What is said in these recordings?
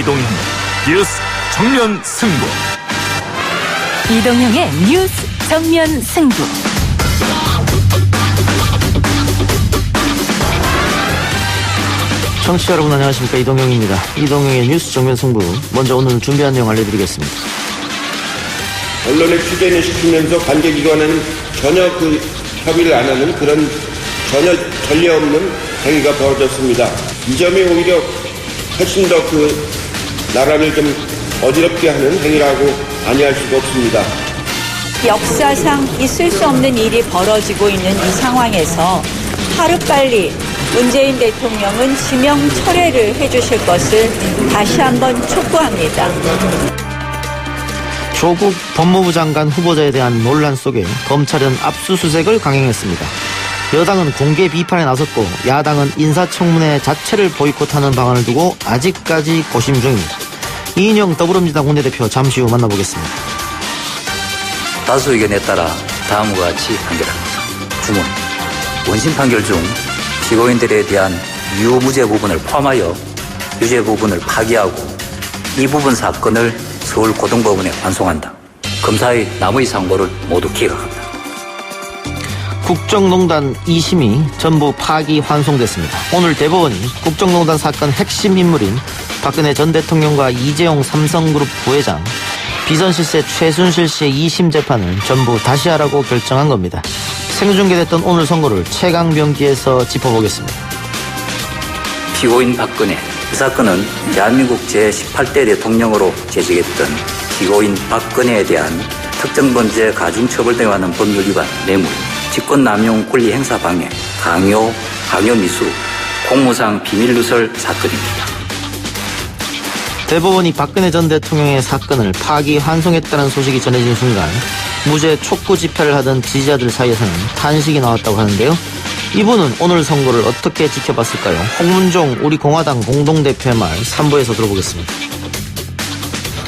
이동형 뉴스 정면 승부. 이동형의 뉴스 정면 승부. 청취자 여러분 안녕하십니까, 이동형입니다. 이동형의 뉴스 정면 승부, 먼저 오늘 준비한 내용 알려드리겠습니다. 언론에 취재는 시키면서 관계기관에는 전혀 협의를 안 하는 그런 전혀 전례 없는 행위가 벌어졌습니다. 이 점이 오히려 훨씬 더 나라를 좀 어지럽게 하는 행위라고 아니할 수가 없습니다. 역사상 있을 수 없는 일이 벌어지고 있는 이 상황에서 하루빨리 문재인 대통령은 지명 철회를 해주실 것을 다시 한번 촉구합니다. 조국 법무부 장관 후보자에 대한 논란 속에 검찰은 압수수색을 강행했습니다. 여당은 공개 비판에 나섰고 야당은 인사청문회 자체를 보이콧하는 방안을 두고 아직까지 고심 중입니다. 이인영 더불어민주당 원내대표 잠시 후 만나보겠습니다. 다수 의견에 따라 다음과 같이 판결합니다. 주문, 원심 판결 중 피고인들에 대한 유무죄 부분을 포함하여 유죄 부분을 파기하고 이 부분 사건을 서울고등법원에 환송한다. 검사의 나머지 상고를 모두 기각한다. 국정농단 2심이 전부 파기 환송됐습니다. 오늘 대법원이 국정농단 사건 핵심 인물인 박근혜 전 대통령과 이재용 삼성그룹 부회장, 비선실세 최순실 씨의 2심 재판을 전부 다시 하라고 결정한 겁니다. 생중계됐던 오늘 선고를 최강병기에서 짚어보겠습니다. 피고인 박근혜, 이 사건은 대한민국 제18대 대통령으로 재직했던 피고인 박근혜에 대한 특정범죄 가중처벌 등에 관한 법률 위반, 뇌물, 직권남용 권리행사 방해, 강요미수, 공무상 비밀누설 사건입니다. 대법원이 박근혜 전 대통령의 사건을 파기 환송했다는 소식이 전해진 순간 무죄 촉구 집회를 하던 지지자들 사이에서는 탄식이 나왔다고 하는데요. 이분은 오늘 선고를 어떻게 지켜봤을까요? 홍문종 우리 공화당 공동대표의 말 3부에서 들어보겠습니다.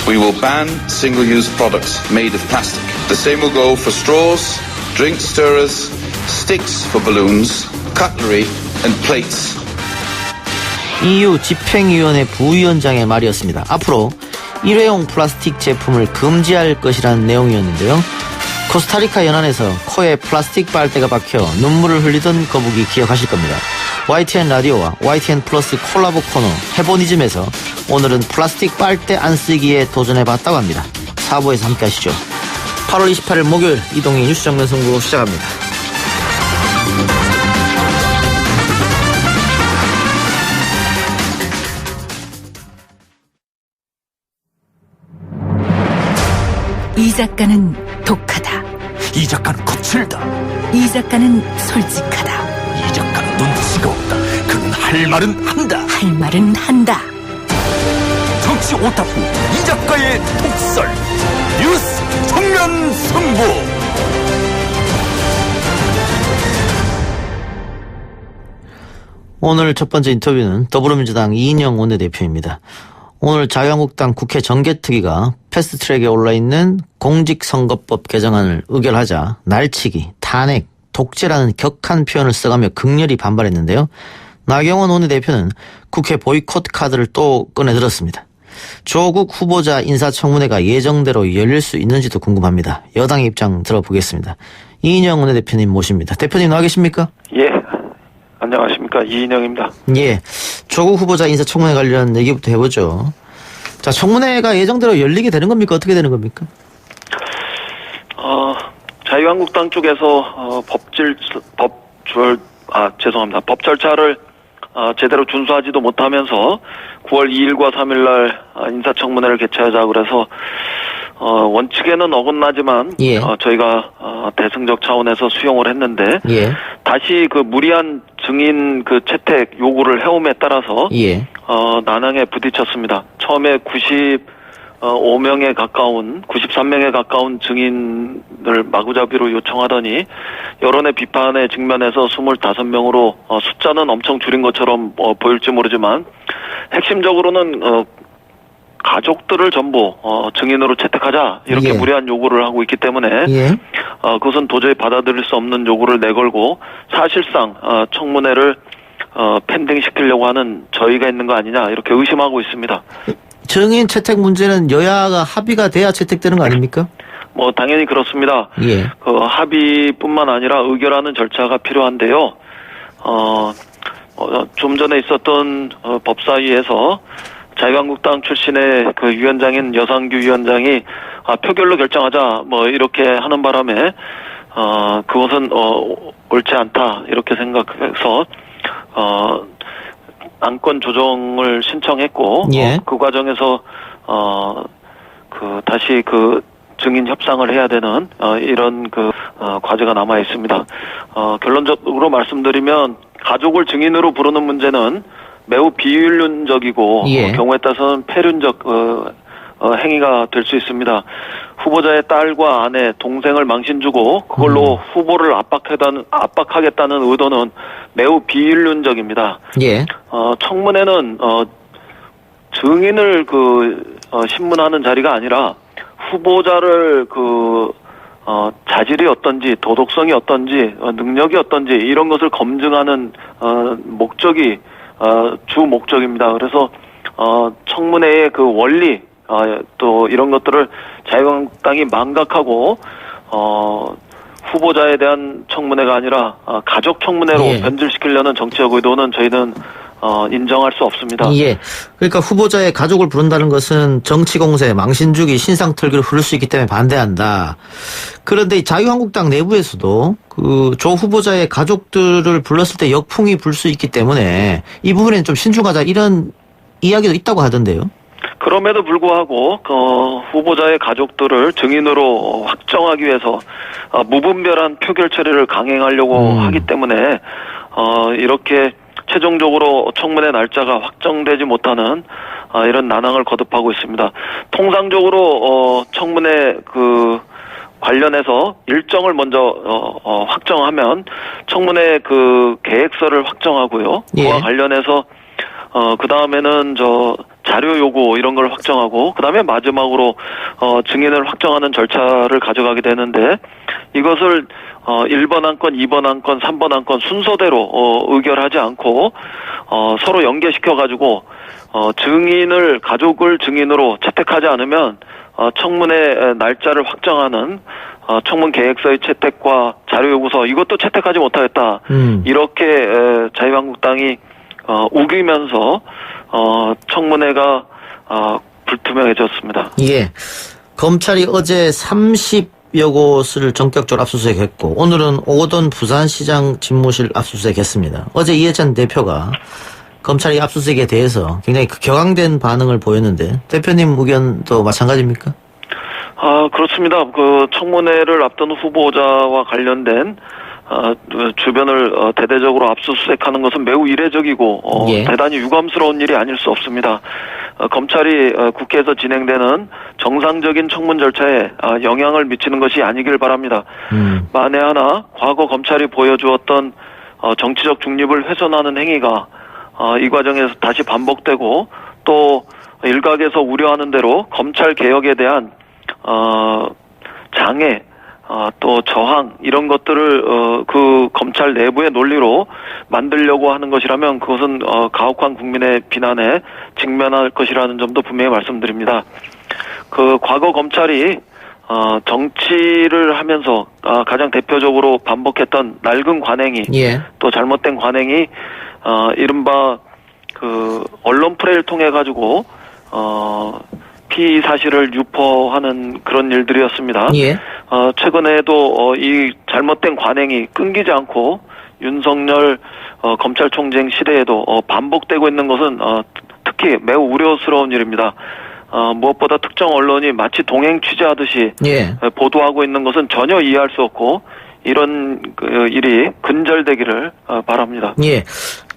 We will ban single-use products made of plastic. The same will go for straws, drink stirrers, sticks for balloons, cutlery and plates. EU 집행위원회 부위원장의 말이었습니다. 앞으로 일회용 플라스틱 제품을 금지할 것이라는 내용이었는데요. 코스타리카 연안에서 코에 플라스틱 빨대가 박혀 눈물을 흘리던 거북이 기억하실 겁니다. YTN 라디오와 YTN 플러스 콜라보 코너 해보니즘에서 오늘은 플라스틱 빨대 안 쓰기에 도전해봤다고 합니다. 4부에서 함께 하시죠. 8월 28일 목요일 이동희 뉴스 정면 승부 시작합니다. 이 작가는 독하다. 이 작가는 거칠다. 이 작가는 솔직하다. 이 작가는 눈치가 없다. 그는 할 말은 한다. 할 말은 한다. 정치 오타쿠 이 작가의 독설. 뉴스 정면 승부. 오늘 첫 번째 인터뷰는 더불어민주당 이인영 원내대표입니다. 오늘 자유한국당 국회 정개특위가 패스트트랙에 올라있는 공직선거법 개정안을 의결하자 날치기, 탄핵, 독재라는 격한 표현을 써가며 극렬히 반발했는데요. 나경원 원내대표는 국회 보이콧 카드를 또 꺼내들었습니다. 조국 후보자 인사청문회가 예정대로 열릴 수 있는지도 궁금합니다. 여당의 입장 들어보겠습니다. 이인영 원내대표님 모십니다. 대표님 나와 계십니까? 예. 안녕하십니까. 이인영입니다. 예. 조국 후보자 인사청문회 관련 얘기부터 해보죠. 자, 청문회가 예정대로 열리게 되는 겁니까? 어떻게 되는 겁니까? 자유한국당 쪽에서 법 절차를 제대로 준수하지도 못하면서 9월 2일과 3일날 인사청문회를 개최하자 그래서 원칙에는 어긋나지만 예. 저희가 대승적 차원에서 수용을 했는데 예. 다시 무리한 증인 채택 요구를 해옴에 따라서 예. 난항에 부딪혔습니다. 처음에 95명에 가까운 93명에 가까운 증인을 마구잡이로 요청하더니 여론의 비판에 직면해서 25명으로 숫자는 엄청 줄인 것처럼 보일지 모르지만 핵심적으로는 가족들을 전부 증인으로 채택하자 이렇게 예. 무리한 요구를 하고 있기 때문에 예. 그것은 도저히 받아들일 수 없는 요구를 내걸고 사실상 청문회를 펜딩시키려고 하는 저희가 있는 거 아니냐 이렇게 의심하고 있습니다. 증인 채택 문제는 여야가 합의가 돼야 채택되는 거 아닙니까? 뭐 당연히 그렇습니다. 예. 그 합의뿐만 아니라 의결하는 절차가 필요한데요. 좀 전에 있었던 법사위에서 자유한국당 출신의 그 위원장인 여상규 위원장이 표결로 결정하자 뭐 이렇게 하는 바람에 그것은 옳지 않다 이렇게 생각해서 안건 조정을 신청했고 예. 그 과정에서 다시 증인 협상을 해야 되는 이런 과제가 남아 있습니다. 결론적으로 말씀드리면 가족을 증인으로 부르는 문제는 매우 비윤리적이고 예. 경우에 따라서는 폐륜적 행위가 될 수 있습니다. 후보자의 딸과 아내, 동생을 망신 주고 그걸로 후보를 압박하겠다는 의도는 매우 비윤리적입니다. 예. 청문회는 증인을 신문하는 자리가 아니라 후보자를 자질이 어떤지, 도덕성이 어떤지, 능력이 어떤지 이런 것을 검증하는 목적이 주 목적입니다. 그래서 청문회의 그 원리 또 이런 것들을 자유한국당이 망각하고 후보자에 대한 청문회가 아니라 가족 청문회로 예. 변질시키려는 정치적 의도는 저희는 인정할 수 없습니다. 예. 그러니까 후보자의 가족을 부른다는 것은 정치 공세, 망신 주기, 신상 털기를 부를 수 있기 때문에 반대한다. 그런데 이 자유한국당 내부에서도 조 후보자의 가족들을 불렀을 때 역풍이 불 수 있기 때문에 이 부분에는 좀 신중하자 이런 이야기도 있다고 하던데요. 그럼에도 불구하고 후보자의 가족들을 증인으로 확정하기 위해서 무분별한 표결 처리를 강행하려고 하기 때문에 이렇게 최종적으로 청문회 날짜가 확정되지 못하는 이런 난항을 거듭하고 있습니다. 통상적으로 청문회 관련해서 일정을 먼저 확정하면 청문회 계획서를 확정하고요. 예. 그와 관련해서 그 다음에는 자료 요구 이런 걸 확정하고 그 다음에 마지막으로 증인을 확정하는 절차를 가져가게 되는데 이것을 1번 안건, 2번 안건, 3번 안건 순서대로 의결하지 않고 서로 연계시켜가지고 가족을 증인으로 채택하지 않으면 청문회 날짜를 확정하는 청문 계획서의 채택과 자료 요구서 이것도 채택하지 못하겠다. 이렇게 자유한국당이 우기면서 청문회가 불투명해졌습니다. 예. 검찰이 어제 30여 곳을 전격적으로 압수수색했고 오늘은 오거돈 부산시장 집무실 압수수색했습니다. 어제 이해찬 대표가 검찰이 압수수색에 대해서 굉장히 격앙된 반응을 보였는데 대표님 의견도 마찬가지입니까? 그렇습니다. 청문회를 앞둔 후보자와 관련된 주변을 대대적으로 압수수색하는 것은 매우 이례적이고 예. 대단히 유감스러운 일이 아닐 수 없습니다. 검찰이 국회에서 진행되는 정상적인 청문 절차에 영향을 미치는 것이 아니길 바랍니다. 만에 하나 과거 검찰이 보여주었던 정치적 중립을 훼손하는 행위가 이 과정에서 다시 반복되고 또 일각에서 우려하는 대로 검찰 개혁에 대한 장애 또 저항 이런 것들을 검찰 내부의 논리로 만들려고 하는 것이라면 그것은 가혹한 국민의 비난에 직면할 것이라는 점도 분명히 말씀드립니다. 과거 검찰이 정치를 하면서 가장 대표적으로 반복했던 낡은 관행이 예. 또 잘못된 관행이 이른바 언론 프레이를 통해 가지고 피의 사실을 유포하는 그런 일들이었습니다. 예. 최근에도 이 잘못된 관행이 끊기지 않고 윤석열 검찰총장 시대에도 반복되고 있는 것은 특히 매우 우려스러운 일입니다. 무엇보다 특정 언론이 마치 동행 취재하듯이 예. 보도하고 있는 것은 전혀 이해할 수 없고 이런 일이 근절되기를 바랍니다. 예.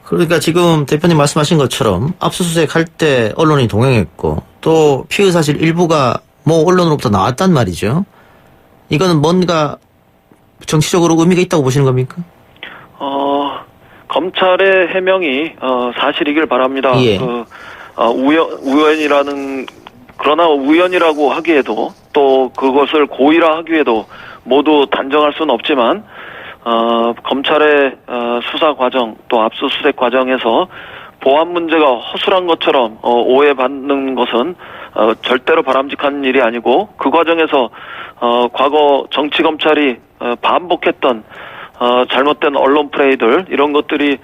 그러니까 지금 대표님 말씀하신 것처럼 압수수색 할 때 언론이 동행했고 또 피의 사실 일부가 언론으로부터 나왔단 말이죠. 이거는 뭔가 정치적으로 의미가 있다고 보시는 겁니까? 검찰의 해명이 사실이길 바랍니다. 예. 그러나 우연이라고 하기에도 또 그것을 고의라 하기에도 모두 단정할 수는 없지만 검찰의 수사 과정 또 압수수색 과정에서 보안 문제가 허술한 것처럼 오해받는 것은 절대로 바람직한 일이 아니고 그 과정에서 과거 정치 검찰이 반복했던 잘못된 언론 플레이들 이런 것들이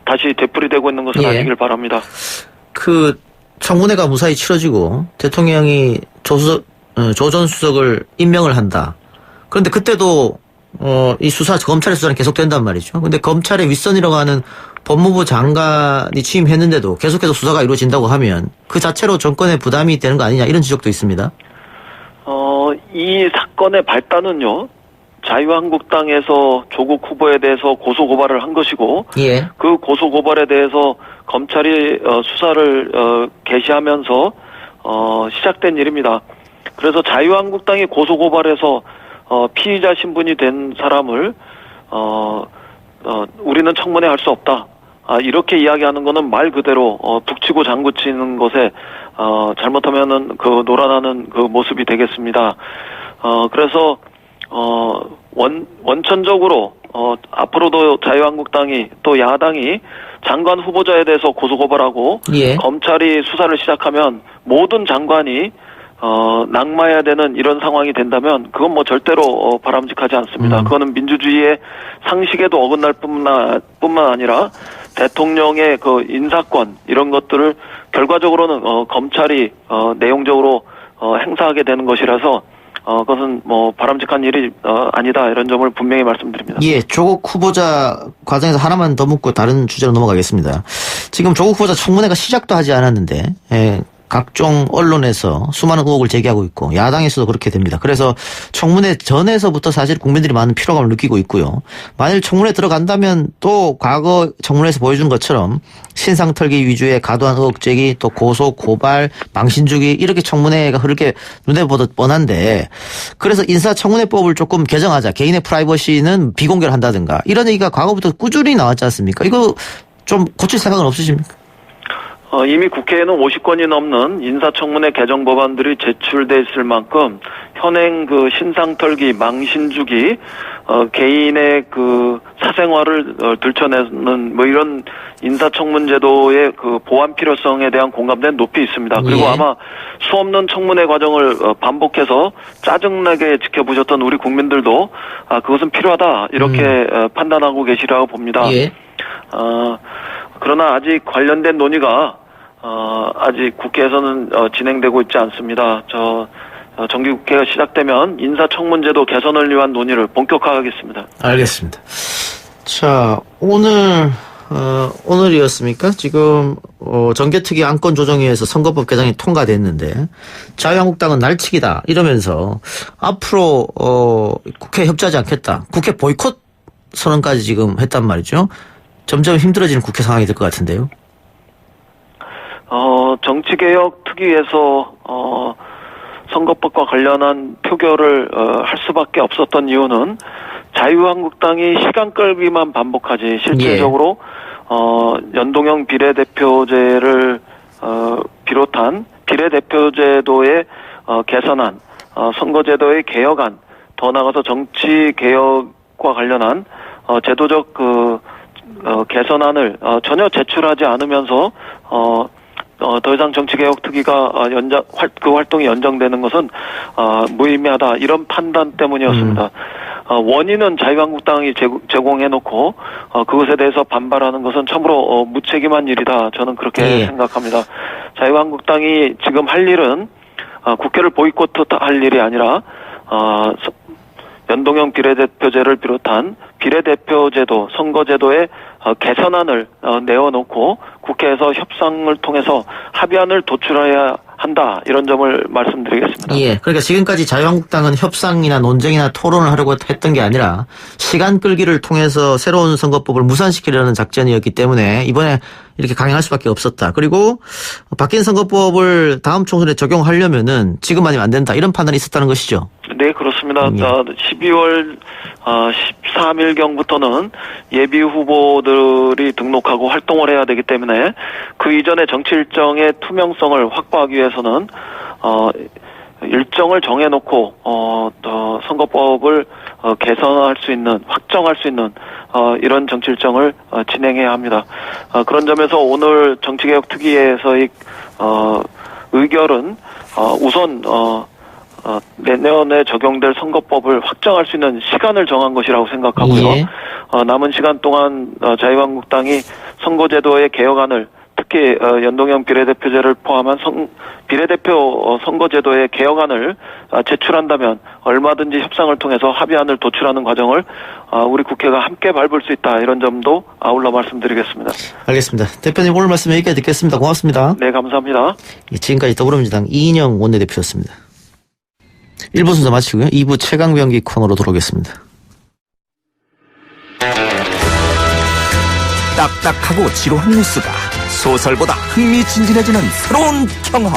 다시 되풀이되고 있는 것은 예. 아니길 바랍니다. 그 청문회가 무사히 치러지고 대통령이 조 전 수석을 임명을 한다. 그런데 그때도 이 검찰의 수사는 계속된단 말이죠. 근데 검찰의 윗선이라고 하는 법무부 장관이 취임했는데도 계속해서 수사가 이루어진다고 하면 그 자체로 정권에 부담이 되는 거 아니냐 이런 지적도 있습니다. 이 사건의 발단은요. 자유한국당에서 조국 후보에 대해서 고소고발을 한 것이고 예. 그 고소고발에 대해서 검찰이 수사를 개시하면서 시작된 일입니다. 그래서 자유한국당이 고소고발해서 피의자 신분이 된 사람을 우리는 청문회 할 수 없다. 이렇게 이야기하는 거는 말 그대로 북치고 장구치는 것에 잘못하면은 그 놀아나는 그 모습이 되겠습니다. 그래서 원천적으로 앞으로도 자유한국당이 또 야당이 장관 후보자에 대해서 고소고발하고 예. 검찰이 수사를 시작하면 모든 장관이 낙마해야 되는 이런 상황이 된다면 그건 뭐 절대로 바람직하지 않습니다. 그거는 민주주의의 상식에도 어긋날 뿐만 아니라 대통령의 그 인사권 이런 것들을 결과적으로는 검찰이 내용적으로 행사하게 되는 것이라서 그것은 뭐 바람직한 일이 아니다 이런 점을 분명히 말씀드립니다. 예, 조국 후보자 과정에서 하나만 더 묻고 다른 주제로 넘어가겠습니다. 지금 조국 후보자 청문회가 시작도 하지 않았는데 각종 언론에서 수많은 의혹을 제기하고 있고 야당에서도 그렇게 됩니다. 그래서 청문회 전에서부터 사실 국민들이 많은 피로감을 느끼고 있고요. 만일 청문회 들어간다면 또 과거 청문회에서 보여준 것처럼 신상털기 위주의 과도한 의혹 제기 또 고소, 고발, 망신 주기 이렇게 청문회가 흐르게 눈에 보듯 뻔한데 그래서 인사청문회법을 조금 개정하자. 개인의 프라이버시는 비공개를 한다든가 이런 얘기가 과거부터 꾸준히 나왔지 않습니까? 이거 좀 고칠 생각은 없으십니까? 이미 국회에는 50건이 넘는 인사청문회 개정 법안들이 제출돼 있을 만큼 현행 그 신상털기, 망신주기, 개인의 그 사생활을 들춰내는 뭐 이런 인사청문제도의 그 보완 필요성에 대한 공감대는 높이 있습니다. 그리고 예. 아마 수없는 청문회 과정을 반복해서 짜증나게 지켜보셨던 우리 국민들도 그것은 필요하다 이렇게 판단하고 계시라고 봅니다. 예. 그러나 아직 관련된 논의가 아직 국회에서는 진행되고 있지 않습니다. 정기국회가 시작되면 인사청문제도 개선을 위한 논의를 본격화하겠습니다. 알겠습니다. 자, 오늘이었습니까? 지금 정개특위 안건조정위에서 선거법 개정이 통과됐는데 자유한국당은 날치기다 이러면서 앞으로 국회에 협조하지 않겠다. 국회 보이콧 선언까지 지금 했단 말이죠. 점점 힘들어지는 국회 상황이 될 것 같은데요. 정치개혁 특위에서 선거법과 관련한 표결을 할 수밖에 없었던 이유는 자유한국당이 시간 끌기만 반복하지 실질적으로 연동형 비례대표제를 비롯한 비례대표제도의 개선안, 선거제도의 개혁안, 더 나아가서 정치개혁과 관련한 제도적 개선안을 전혀 제출하지 않으면서 더 이상 정치개혁특위가 그 활동이 연장되는 것은 무의미하다 이런 판단 때문이었습니다. 원인은 자유한국당이 제공해놓고 그것에 대해서 반발하는 것은 참으로 무책임한 일이다. 저는 그렇게 생각합니다. 자유한국당이 지금 할 일은 국회를 보이콧할 일이 아니라 연동형 비례대표제를 비롯한 비례대표제도, 선거제도의 개선안을 내어놓고 국회에서 협상을 통해서 합의안을 도출해야 한다. 이런 점을 말씀드리겠습니다. 예. 그러니까 지금까지 자유한국당은 협상이나 논쟁이나 토론을 하려고 했던 게 아니라 시간 끌기를 통해서 새로운 선거법을 무산시키려는 작전이었기 때문에 이번에 이렇게 강행할 수밖에 없었다. 그리고 바뀐 선거법을 다음 총선에 적용하려면은 지금 아니면 안 된다. 이런 판단이 있었다는 것이죠. 네, 그렇습니다. 12월 13일경부터는 예비 후보들이 등록하고 활동을 해야 되기 때문에 그 이전에 정치 일정의 투명성을 확보하기 위해서는 일정을 정해놓고 선거법을 개선할 수 있는, 확정할 수 있는 이런 정치 일정을 진행해야 합니다. 그런 점에서 오늘 정치개혁특위에서의 의결은 우선 내년에 적용될 선거법을 확정할 수 있는 시간을 정한 것이라고 생각하고요. 예. 남은 시간 동안 자유한국당이 선거제도의 개혁안을, 특히 연동형 비례대표제를 포함한 비례대표 선거제도의 개혁안을 제출한다면 얼마든지 협상을 통해서 합의안을 도출하는 과정을 우리 국회가 함께 밟을 수 있다, 이런 점도 아울러 말씀드리겠습니다. 알겠습니다. 대표님 오늘 말씀 여기까지 듣겠습니다. 고맙습니다. 네, 감사합니다. 지금까지 더불어민주당 이인영 원내대표였습니다. 1부 순서 마치고요. 2부 최강병기 코너로 돌아오겠습니다. 딱딱하고 지루한 뉴스가 소설보다 흥미진진해지는 새로운 경험.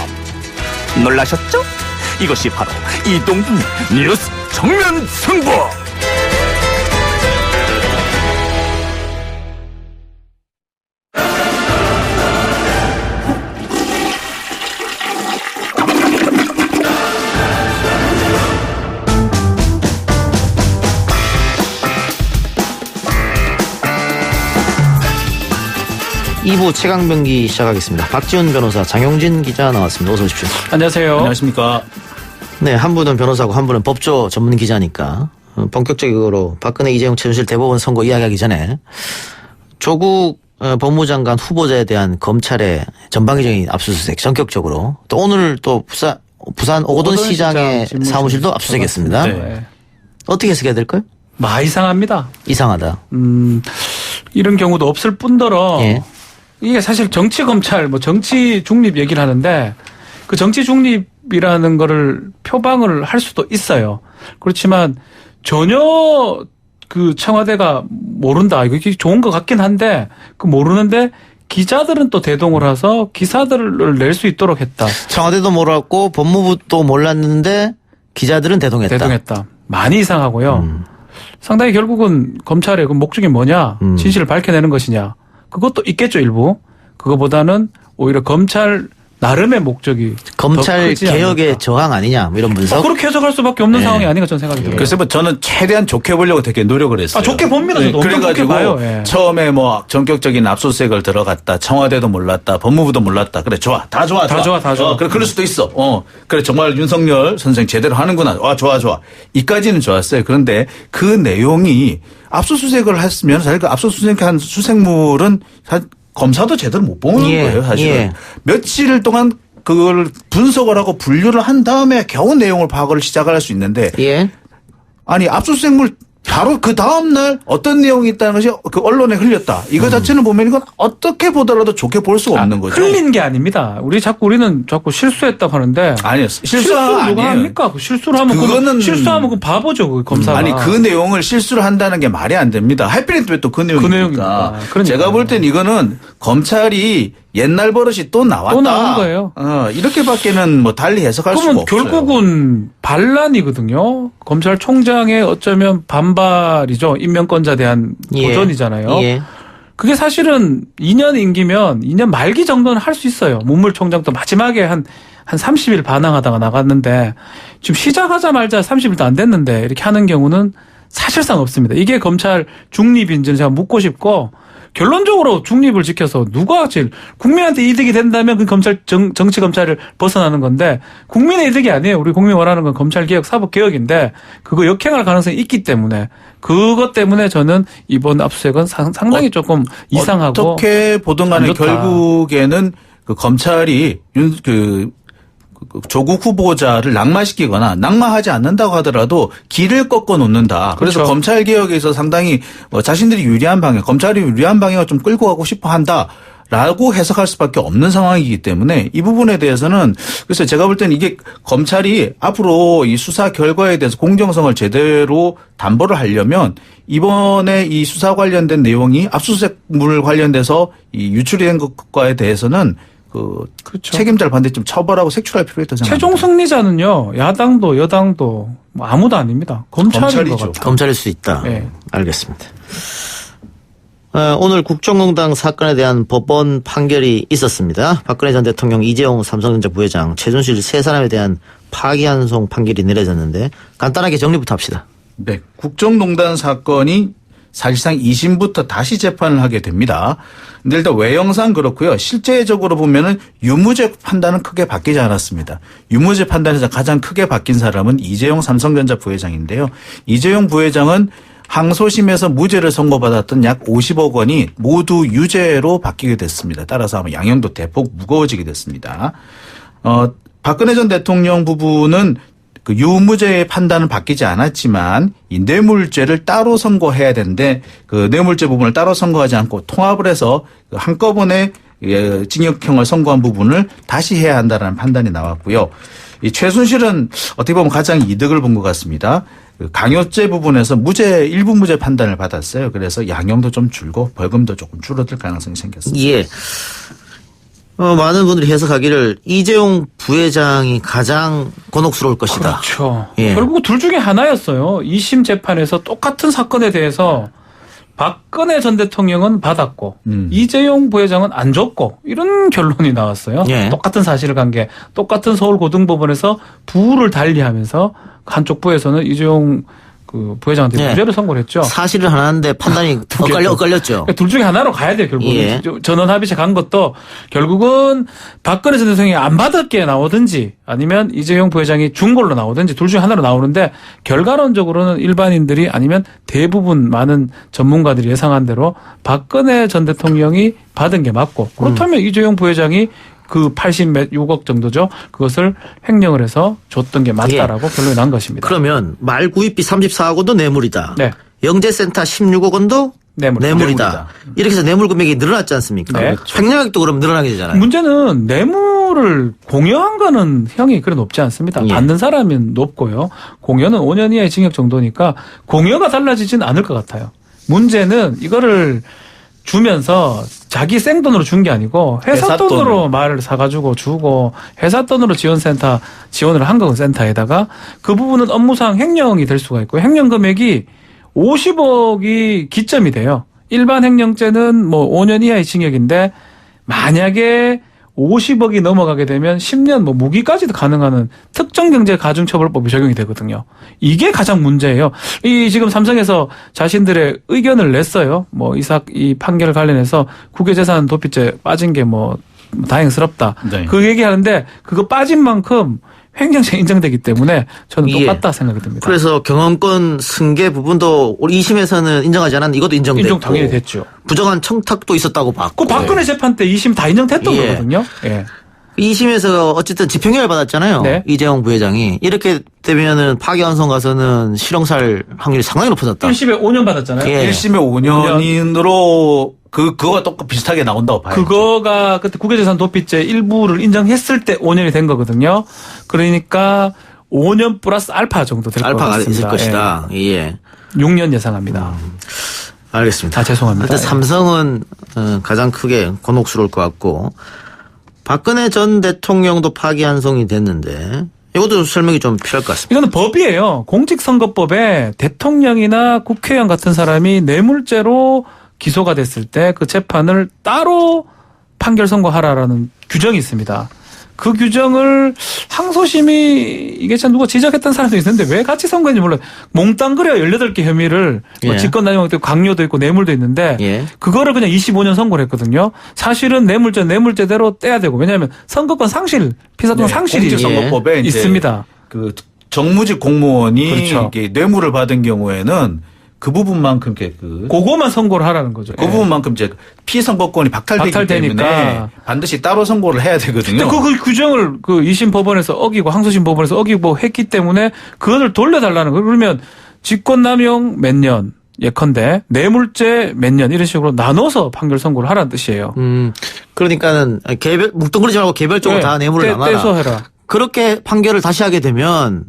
놀라셨죠? 이것이 바로 이동준의 뉴스 정면 승부. 이부 최강병기 시작하겠습니다. 박지훈 변호사, 장용진 기자 나왔습니다. 어서 오십시오. 안녕하세요. 안녕하십니까. 네, 한 분은 변호사고 한 분은 법조 전문 기자니까 본격적으로 박근혜, 이재용, 최순실 대법원 선거 이야기하기 전에 조국 법무장관 후보자에 대한 검찰의 전방위적인 압수수색 전격적으로, 또 오늘 또 부산 오거돈 시장의 사무실도 압수수색했습니다. 네. 어떻게 해석해야 될까요? 이상합니다. 이상하다. 이런 경우도 없을 뿐더러 예. 이게 사실 정치 검찰, 정치 중립 얘기를 하는데 그 정치 중립이라는 거를 표방을 할 수도 있어요. 그렇지만 전혀 그 청와대가 모른다. 이게 좋은 것 같긴 한데 그 모르는데 기자들은 또 대동을 해서 기사들을 낼 수 있도록 했다. 청와대도 몰랐고 법무부도 몰랐는데 기자들은 대동했다. 많이 이상하고요. 상당히 결국은 검찰의 그 목적이 뭐냐, 진실을 밝혀내는 것이냐, 그것도 있겠죠, 일부. 그거보다는 오히려 검찰 나름의 목적이 검찰 개혁의 저항 아니냐, 뭐 이런 분석. 그렇게 해석할 수밖에 없는 상황이 아닌가 저는 생각이 들어요. 그래서 뭐 저는 최대한 좋게 보려고 되게 노력을 했어요. 좋게 봅니다. 저도 그래가지고 봐요. 예. 처음에 뭐 전격적인 압수수색을 들어갔다, 청와대도 몰랐다, 법무부도 몰랐다. 그래, 좋아, 다 좋아. 그래, 그럴 수도 있어. 그래, 정말 윤석열 선생 제대로 하는구나. 좋아. 이까지는 좋았어요. 그런데 그 내용이 압수수색을 했으면 사실 그 압수수색한 수색물은 검사도 제대로 못 보는 거예요, 사실은. 예. 며칠 동안 그걸 분석을 하고 분류를 한 다음에 겨우 내용을 파악을 시작할 수 있는데. 예. 아니, 압수수색물 바로 그 다음날 어떤 내용이 있다는 것이 그 언론에 흘렸다. 이거 자체는 보면 이건 어떻게 보더라도 좋게 볼 수가 없는 거죠. 흘린 게 아닙니다. 우리는 자꾸 실수했다고 하는데. 아니요. 실수를 누가 합니까? 그 실수를 하면 실수하면 그 바보죠, 그 검사가. 아니, 그 내용을 실수를 한다는 게 말이 안 됩니다. 하필 왜 또 그 내용입니까? 제가 볼 땐 이거는 검찰이 옛날 버릇이 또 나왔다. 또 나온 거예요. 이렇게밖에는 뭐 달리 해석할 수가 없어요. 결국은 반란이거든요. 검찰총장의 어쩌면 반발이죠. 임명권자에 대한 도전이잖아요. 예. 그게 사실은 2년 임기면 2년 말기 정도는 할 수 있어요. 문물총장도 마지막에 한 30일 반항하다가 나갔는데 지금 시작하자마자 30일도 안 됐는데 이렇게 하는 경우는 사실상 없습니다. 이게 검찰 중립인지는 제가 묻고 싶고, 결론적으로 중립을 지켜서 누가 제일 국민한테 이득이 된다면 그 정치 검찰을 벗어나는 건데, 국민의 이득이 아니에요. 우리 국민 원하는 건 검찰개혁, 사법개혁인데 그거 역행할 가능성이 있기 때문에, 그것 때문에 저는 이번 압수수색은 상당히 조금 이상하고 어떻게 보든 간에 결국에는 그 검찰이 조국 후보자를 낙마시키거나 낙마하지 않는다고 하더라도 길을 꺾어 놓는다. 그래서 그렇죠. 검찰 개혁에서 상당히 자신들이 유리한 방향, 검찰이 유리한 방향을 좀 끌고 가고 싶어 한다라고 해석할 수밖에 없는 상황이기 때문에 이 부분에 대해서는, 그래서 제가 볼 때는 이게 검찰이 앞으로 이 수사 결과에 대해서 공정성을 제대로 담보를 하려면 이번에 이 수사 관련된 내용이 압수수색물 관련돼서 이 유출이 된 것과에 대해서는 그렇죠. 책임자를 반드시 좀 처벌하고 색출할 필요가 있다고 생각합니다. 최종 승리자는요, 야당도 여당도 아무도 아닙니다. 검찰인 것 같아요. 검찰일 수 있다. 네. 알겠습니다. 오늘 국정농단 사건에 대한 법원 판결이 있었습니다. 박근혜 전 대통령, 이재용 삼성전자 부회장, 최순실 세 사람에 대한 파기환송 판결이 내려졌는데 간단하게 정리부터 합시다. 네, 국정농단 사건이 사실상 2심부터 다시 재판을 하게 됩니다. 근데 일단 외형상 그렇고요. 실제적으로 보면은 유무죄 판단은 크게 바뀌지 않았습니다. 유무죄 판단에서 가장 크게 바뀐 사람은 이재용 삼성전자 부회장인데요. 이재용 부회장은 항소심에서 무죄를 선고받았던 약 50억 원이 모두 유죄로 바뀌게 됐습니다. 따라서 아마 양형도 대폭 무거워지게 됐습니다. 박근혜 전 대통령 부부는 그 유무죄의 판단은 바뀌지 않았지만 이 뇌물죄를 따로 선고해야 되는데 그 뇌물죄 부분을 따로 선고하지 않고 통합을 해서 한꺼번에 징역형을 선고한 부분을 다시 해야 한다는 판단이 나왔고요. 이 최순실은 어떻게 보면 가장 이득을 본 것 같습니다. 그 강요죄 부분에서 일부 무죄 판단을 받았어요. 그래서 양형도 좀 줄고 벌금도 조금 줄어들 가능성이 생겼습니다. 예. 많은 분들이 해석하기를 이재용 부회장이 가장 곤혹스러울 것이다. 그렇죠. 예. 결국 둘 중에 하나였어요. 2심 재판에서 똑같은 사건에 대해서 박근혜 전 대통령은 받았고 이재용 부회장은 안 줬고 이런 결론이 나왔어요. 예. 똑같은 사실관계, 똑같은 서울고등법원에서 부를 달리하면서 한쪽 부에서는 이재용 그 부회장한테 예. 무죄를 선고를 했죠. 사실을 하나인데 판단이 엇갈렸죠. 그러니까 둘 중에 하나로 가야 돼요, 결국은. 예. 전원 합의체 간 것도 결국은 박근혜 전 대통령이 안 받을게 나오든지 아니면 이재용 부회장이 준 걸로 나오든지 둘 중에 하나로 나오는데 결과론적으로는 일반인들이 아니면 대부분 많은 전문가들이 예상한 대로 박근혜 전 대통령이 받은 게 맞고 그렇다면 이재용 부회장이 그 86억 정도죠. 그것을 횡령을 해서 줬던 게 맞다라고 결론이 난 것입니다. 그러면 말 구입비 34억 원도 뇌물이다. 네. 영재센터 16억 원도 뇌물이다. 뇌물이다. 이렇게 해서 뇌물 금액이 늘어났지 않습니까? 네. 횡령액도 그럼 늘어나게 되잖아요. 문제는 뇌물을 공여한 거는 형이 그래 높지 않습니다. 예. 받는 사람은 높고요. 공여는 5년 이하의 징역 정도니까 공여가 달라지진 않을 것 같아요. 문제는 이거를 주면서 자기 생돈으로 준 게 아니고 회사 돈으로 말을 사가지고 주고 회사 돈으로 지원을 한 거고 센터에다가 그 부분은 업무상 횡령이 될 수가 있고 횡령 금액이 50억이 기점이 돼요. 일반 횡령죄는 뭐 5년 이하의 징역인데 만약에 50억이 넘어가게 되면 10년 뭐 무기까지도 가능한 특정경제가중처벌법이 적용이 되거든요. 이게 가장 문제예요. 이 지금 삼성에서 자신들의 의견을 냈어요. 뭐 이 판결 관련해서 국외재산 도피죄 빠진 게 뭐 다행스럽다. 네. 그 얘기하는데 그거 빠진 만큼 횡령죄 인정되기 때문에 저는 똑같다 생각이 듭니다. 그래서 경영권 승계 부분도 우리 2심에서는 인정하지 않았는데 이것도 인정됐고. 인정 당연히 됐죠. 부정한 청탁도 있었다고 봤고. 그 박근혜 재판 때 2심 다 인정됐던 예. 거거든요. 예. 2심에서 어쨌든 집행유예를 받았잖아요. 네. 이재용 부회장이. 이렇게 되면은 파기환송 가서는 실형살 확률이 상당히 높아졌다. 1심에 5년 받았잖아요. 예. 1심에 5년으로 그거가 똑같 비슷하게 나온다고 봐요. 그거가 그때 국외재산 도피죄 일부를 인정했을 때 5년이 된 거거든요. 그러니까 5년 플러스 알파 정도 될 것 같습니다. 알파가 있을 것이다. 예. 6년 예상합니다. 알겠습니다. 죄송합니다. 하여튼 삼성은 가장 크게 곤혹스러울 것 같고 박근혜 전 대통령도 파기환송이 됐는데 이것도 설명이 좀 필요할 것 같습니다. 이거는 법이에요. 공직선거법에 대통령이나 국회의원 같은 사람이 뇌물죄로 기소가 됐을 때 그 재판을 따로 판결 선고하라라는 규정이 있습니다. 그 규정을 항소심이 이게 참 누가 지적했던 사람도 있는데 왜 같이 선고했는지 몰라요. 몽땅 그래요. 18개 혐의를 뭐 예. 직권남용도 있고 강요도 있고 뇌물도 있는데 예. 그거를 그냥 25년 선고를 했거든요. 사실은 뇌물죄대로 떼야 되고 왜냐하면 선거권 상실, 피사권 상실이 공직선거법에 이제 있습니다. 그 정무직 공무원이 그렇죠. 이게 뇌물을 받은 경우에는 그 부분만큼 그거만 선고를 하라는 거죠. 그 부분만큼 이제 피선거권이 박탈되기 때문에 박탈되니까. 반드시 따로 선고를 해야 되거든요. 근데 그 규정을 그 2심 법원에서 어기고 항소심 법원에서 어기고 했기 때문에 그거를 돌려달라는 거예요. 그러면 직권남용 몇 년, 예컨대 뇌물죄 몇 년 이런 식으로 나눠서 판결 선고를 하라는 뜻이에요. 그러니까는 뭉뚱그리지 말고 개별적으로 다 뇌물을 나눠라. 떼서 해라. 그렇게 판결을 다시 하게 되면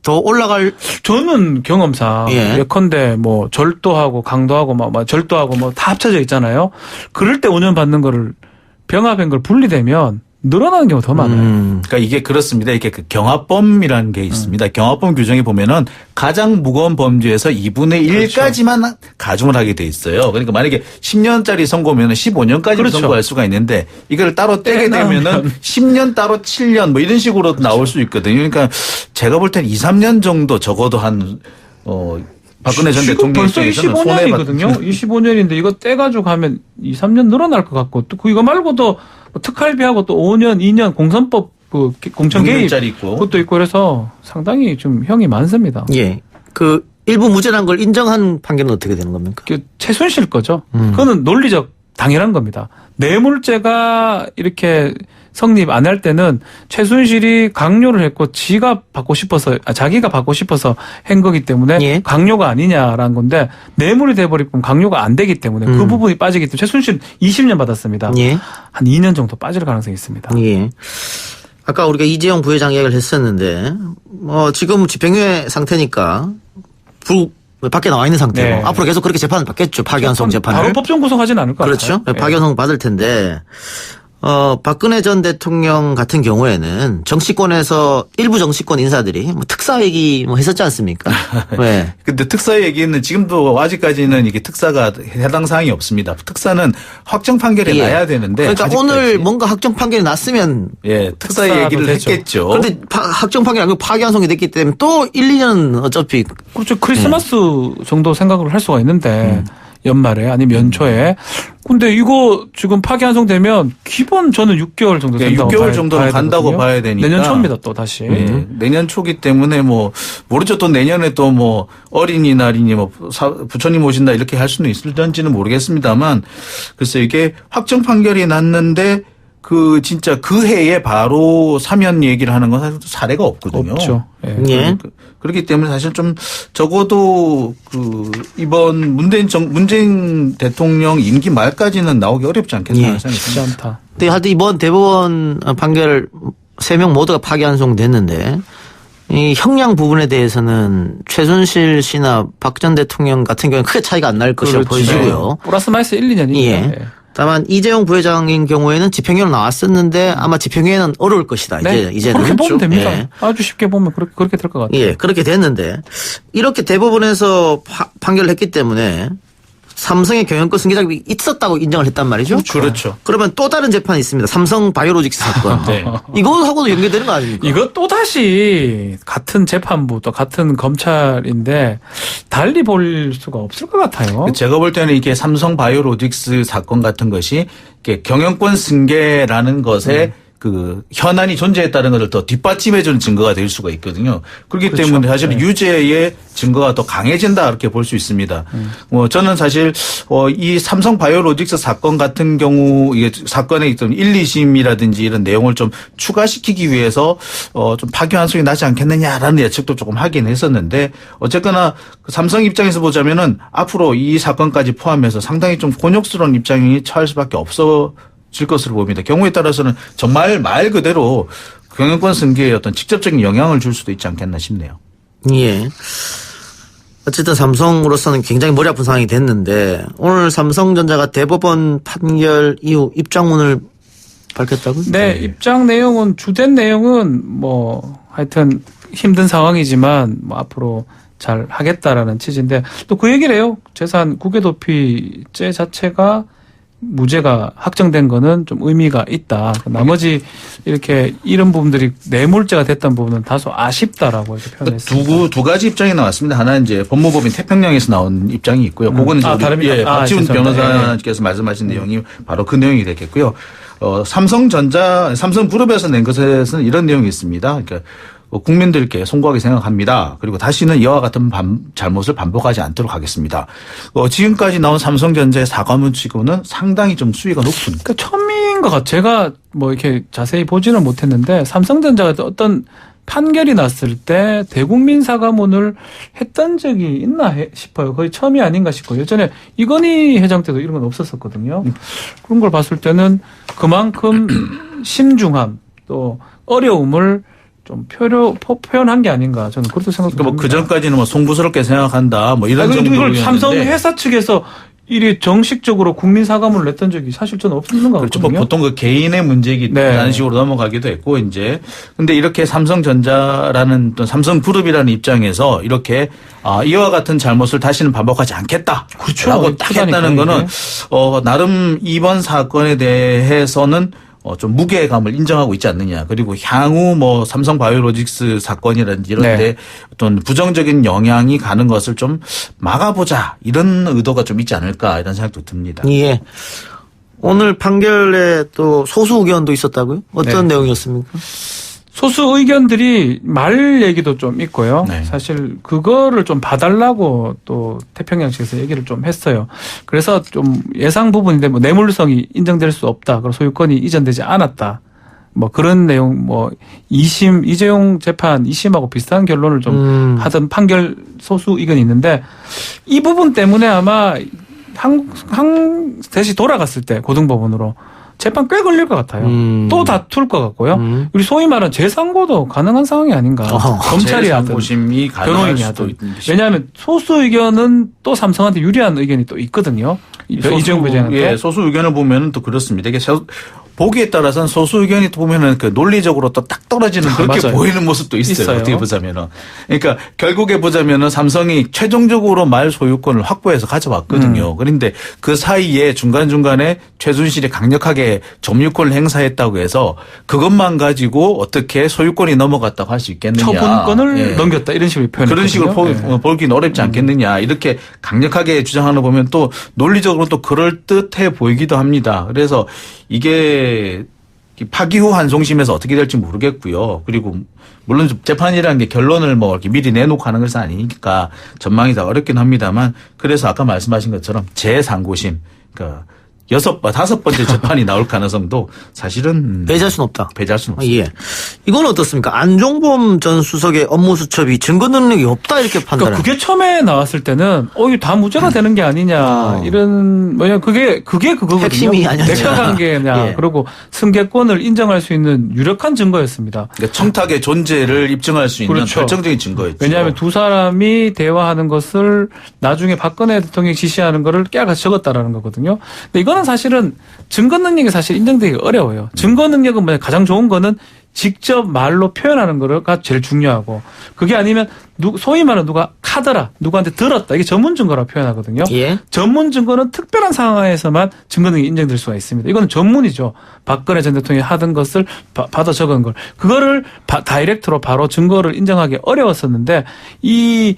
더 올라갈. 저는 경험상 예. 예컨대 뭐 절도하고 강도하고 막 절도하고 뭐 다 합쳐져 있잖아요. 그럴 때 5년 받는 거를 병합한 걸 분리되면 늘어나는 경우가 더 많아요. 그러니까 이게 그렇습니다. 이게 그 경합범이라는 게 있습니다. 경합범 규정에 보면은 가장 무거운 범죄에서 2분의 1까지만 가중을 하게 돼 있어요. 그러니까 만약에 10년짜리 선고면 15년까지 그렇죠. 선고할 수가 있는데 이걸 따로 떼게 되면은 10년 따로 7년 뭐 이런 식으로 나올 수 있거든요. 그러니까 제가 볼 땐 2, 3년 정도 적어도 한 박근혜 전 지금 대통령 벌써 입장에서는 25년이거든요. 25년인데 이거 떼가지고 하면 2, 3년 늘어날 것 같고 또 이거 말고도 뭐 특활비하고 또 5년, 2년 공선법 그 공천 개입 그것도 있고 그래서 상당히 좀 형이 많습니다. 예. 그 일부 무죄란 걸 인정한 판결은 어떻게 되는 겁니까? 그 최순실 거죠. 그거는 논리적 당연한 겁니다. 뇌물죄가 이렇게 성립 안 할 때는 최순실이 강요를 했고 자기가 받고 싶어서 한 거기 때문에 예. 강요가 아니냐라는 건데 뇌물이 돼버리면 강요가 안 되기 때문에 그 부분이 빠지기 때문에 최순실 20년 받았습니다. 예. 한 2년 정도 빠질 가능성이 있습니다. 예. 아까 우리가 이재용 부회장 이야기를 했었는데 지금 집행유예 상태니까 밖에 나와 있는 상태고 네. 앞으로 계속 그렇게 재판을 받겠죠. 파기환송 재판을. 바로 법정 구속하지는 않을 것 그렇죠. 같아요. 파기환송 받을 텐데 박근혜 전 대통령 같은 경우에는 정치권에서 일부 정치권 인사들이 특사 얘기 했었지 않습니까? 왜? 근데 특사 얘기는 지금도 아직까지는 이게 특사가 해당 사항이 없습니다. 특사는 확정 판결이 나야 되는데. 그러니까 아직까지. 오늘 뭔가 확정 판결이 났으면. 예, 특사 얘기를 되죠. 했겠죠. 그런데 확정 판결이 아니고 파기환송이 됐기 때문에 또 1, 2년 어차피. 그렇죠. 크리스마스 정도 생각을 할 수가 있는데. 연말에 아니면 연초에. 근데 이거 지금 파기환송되면 기본 저는 6개월 정도 된다고 6개월 정도는 간다고 봐야 되니까. 내년 초입니다 또 다시. 내년 초기 때문에 모르죠. 또 내년에 또 어린이날이니 부처님 오신다 이렇게 할 수는 있을런지는 모르겠습니다만 글쎄 이게 확정 판결이 났는데 진짜 그 해에 바로 사면 얘기를 하는 건 사실 사례가 없거든요. 없죠. 예. 그렇기 때문에 사실 좀 적어도 이번 문재인 대통령 임기 말까지는 나오기 어렵지 않겠나 예. 생각합니다. 않다. 근데 하여튼 이번 대법원 판결 3명 모두가 파기환송 됐는데 이 형량 부분에 대해서는 최순실 씨나 박 전 대통령 같은 경우는 크게 차이가 안 날 것이라고 보여지고요. 플러스 마이너스 1, 2년이니까. 예. 다만 이재용 부회장인 경우에는 집행유예로 나왔었는데 아마 집행유예는 어려울 것이다. 네. 이제는 그렇게 보면 됩니다. 예. 아주 쉽게 보면 그렇게 될 것 같아요. 예, 그렇게 됐는데 이렇게 대법원에서 판결을 했기 때문에 삼성의 경영권 승계작이 있었다고 인정을 했단 말이죠. 그렇죠. 그러면 또 다른 재판이 있습니다. 삼성 바이오로직스 사건. 네. 이거하고도 연계되는 거 아닙니까? 이거 또 다시 같은 재판부 또 같은 검찰인데 달리 볼 수가 없을 것 같아요. 제가 볼 때는 이게 삼성 바이오로직스 사건 같은 것이 이게 경영권 승계라는 것에 현안이 존재했다는 것을 더 뒷받침해주는 증거가 될 수가 있거든요. 그렇기 그렇죠. 때문에 사실 유죄의 증거가 더 강해진다 이렇게 볼 수 있습니다. 저는 사실 이 삼성 바이오로직스 사건 같은 경우 이게 사건에 있던 1, 2심이라든지 이런 내용을 좀 추가시키기 위해서 좀 파기환송이 나지 않겠느냐라는 예측도 조금 하긴 했었는데 어쨌거나 삼성 입장에서 보자면은 앞으로 이 사건까지 포함해서 상당히 좀 곤욕스러운 입장이 처할 수밖에 질 것으로 보입니다. 경우에 따라서는 정말 말 그대로 경영권 승계에 어떤 직접적인 영향을 줄 수도 있지 않겠나 싶네요. 예. 어쨌든 삼성으로서는 굉장히 머리 아픈 상황이 됐는데 오늘 삼성전자가 대법원 판결 이후 입장문을 밝혔다고요? 네, 입장 내용은 주된 내용은 하여튼 힘든 상황이지만 앞으로 잘 하겠다라는 취지인데 또 그 얘기를 해요. 재산 국외도피죄 자체가 무죄가 확정된 거는 좀 의미가 있다. 나머지 이렇게 이런 부분들이 뇌물죄가 됐던 부분은 다소 아쉽다라고 이렇게 표현했습니다. 두 가지 입장이 나왔습니다. 하나는 이제 법무법인 태평양에서 나온 입장이 있고요. 그거는 다릅니다. 박지훈 변호사께서 말씀하신 내용이 바로 그 내용이 되겠고요. 삼성그룹에서 낸 것에서는 이런 내용이 있습니다. 그러니까 국민들께 송구하게 생각합니다. 그리고 다시는 이와 같은 잘못을 반복하지 않도록 하겠습니다. 지금까지 나온 삼성전자의 사과문 치고는 상당히 좀 수위가 높은. 그러니까 처음인 것 같아요. 제가 이렇게 자세히 보지는 못했는데 삼성전자가 어떤 판결이 났을 때 대국민 사과문을 했던 적이 있나 싶어요. 거의 처음이 아닌가 싶고요. 예전에 이건희 회장 때도 이런 건 없었었거든요. 그런 걸 봤을 때는 그만큼 심중함 또 어려움을 좀 표현한 게 아닌가 저는 그렇게 생각합니다. 그 전까지는 송구스럽게 생각한다 이런 정도였는데 이걸 삼성 회사 측에서 이리 정식적으로 국민 사과문을 냈던 적이 사실 저는 없는 것 같거든요. 그렇죠. 보통 개인의 문제라는 식으로 넘어가기도 했고 근데 이렇게 삼성전자라는 또 삼성그룹이라는 입장에서 이렇게 이와 같은 잘못을 다시는 반복하지 않겠다. 그렇죠. 라고 딱 했다는 거는 나름 이번 사건에 대해서는 좀 무게감을 인정하고 있지 않느냐. 그리고 향후 뭐 삼성바이오로직스 사건이라든지 이런데 네. 어떤 부정적인 영향이 가는 것을 좀 막아보자 이런 의도가 좀 있지 않을까 이런 생각도 듭니다. 예. 오늘 판결에 또 소수 의견도 있었다고요? 어떤 네. 내용이었습니까? 소수 의견들이 말 얘기도 좀 있고요. 네. 사실 그거를 좀 봐달라고 또 태평양 측에서 얘기를 좀 했어요. 그래서 좀 예상 부분인데 뭐 뇌물성이 인정될 수 없다. 그리고 소유권이 이전되지 않았다. 뭐 그런 내용 뭐 2심 이재용 재판 2심하고 비슷한 결론을 좀 하던 판결 소수 의견이 있는데 이 부분 때문에 아마 다시 돌아갔을 때 고등법원으로 재판 꽤 걸릴 것 같아요. 또 다툴 것 같고요. 우리 소위 말하는 재상고도 가능한 상황이 아닌가. 검찰이 하든 재상고심이 가능할 변호인이 수도 하든. 있는 왜냐하면 소수 의견은 또 삼성한테 유리한 의견이 또 있거든요. 이재용 부회장한테. 예, 소수 의견을 보면은 또 그렇습니다. 이게 보기에 따라서는 소수 의견이 또 보면은 그 논리적으로 또 딱 떨어지는 그렇게 맞아요. 보이는 모습도 있어요. 어떻게 보자면은. 그러니까 결국에 보자면은 삼성이 최종적으로 말 소유권을 확보해서 가져왔거든요. 그런데 그 사이에 중간중간에 최순실이 강력하게 점유권을 행사했다고 해서 그것만 가지고 어떻게 소유권이 넘어갔다고 할 수 있겠느냐. 처분권을 예. 넘겼다 이런 식으로 표현했거든요. 그런 식으로 보기는 어렵지 않겠느냐. 이렇게 강력하게 주장하는 거 보면 또 논리적으로 또 그럴듯해 보이기도 합니다. 그래서 이게 파기 후 한송심에서 어떻게 될지 모르겠고요. 그리고 물론 재판이라는 게 결론을 뭐 이렇게 미리 내놓고 하는 것은 아니니까 전망이 다 어렵긴 합니다만 그래서 아까 말씀하신 것처럼 재상고심 그러니까 5번째 재판이 나올 가능성도 사실은 배제할 수는 없다. 배제할 수는 없습니다. 예. 이건 어떻습니까? 안종범 전 수석의 업무 수첩이 증거 능력이 없다 이렇게 판단을. 그러니까 그게 처음에 나왔을 때는 이거 다 무죄가 되는 게 아니냐 이런 뭐냐 그게 그거거든요. 핵심이 아니었죠. 대가관계냐 예. 그리고 승계권을 인정할 수 있는 유력한 증거였습니다. 그러니까 청탁의 존재를 입증할 수 있는 그렇죠. 결정적인 증거였죠. 왜냐하면 두 사람이 대화하는 것을 나중에 박근혜 대통령이 지시하는 거를 깨알같이 적었다라는 거거든요. 근데 이거는 사실은 증거 능력이 사실 인정되기 어려워요. 증거 능력은 뭐냐 가장 좋은 거는 직접 말로 표현하는 거가 제일 중요하고 그게 아니면 소위 말하는 누가 카더라 누구한테 들었다 이게 전문 증거라고 표현하거든요. 예. 전문 증거는 특별한 상황에서만 증거 능력이 인정될 수가 있습니다. 이거는 전문이죠. 박근혜 전 대통령이 하던 것을 받아 적은 걸 그거를 다이렉트로 바로 증거를 인정하기 어려웠었는데 이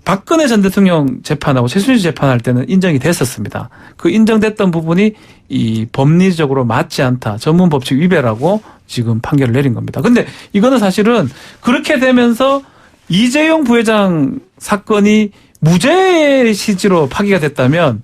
박근혜 전 대통령 재판하고 최순실 재판할 때는 인정이 됐었습니다. 그 인정됐던 부분이 이 법리적으로 맞지 않다. 전문 법칙 위배라고 지금 판결을 내린 겁니다. 근데 이거는 사실은 그렇게 되면서 이재용 부회장 사건이 무죄 시지로 파기가 됐다면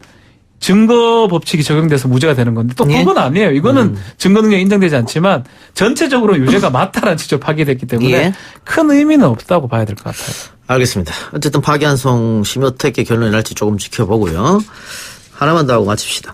증거 법칙이 적용돼서 무죄가 되는 건데 또 그건 아니에요. 이거는 증거 능력이 인정되지 않지만 전체적으로 유죄가 맞다라는 취지로 파기됐기 때문에 예. 큰 의미는 없다고 봐야 될 것 같아요. 알겠습니다. 어쨌든 파기환송심이 어떻게 결론이 날지 조금 지켜보고요. 하나만 더 하고 마칩시다.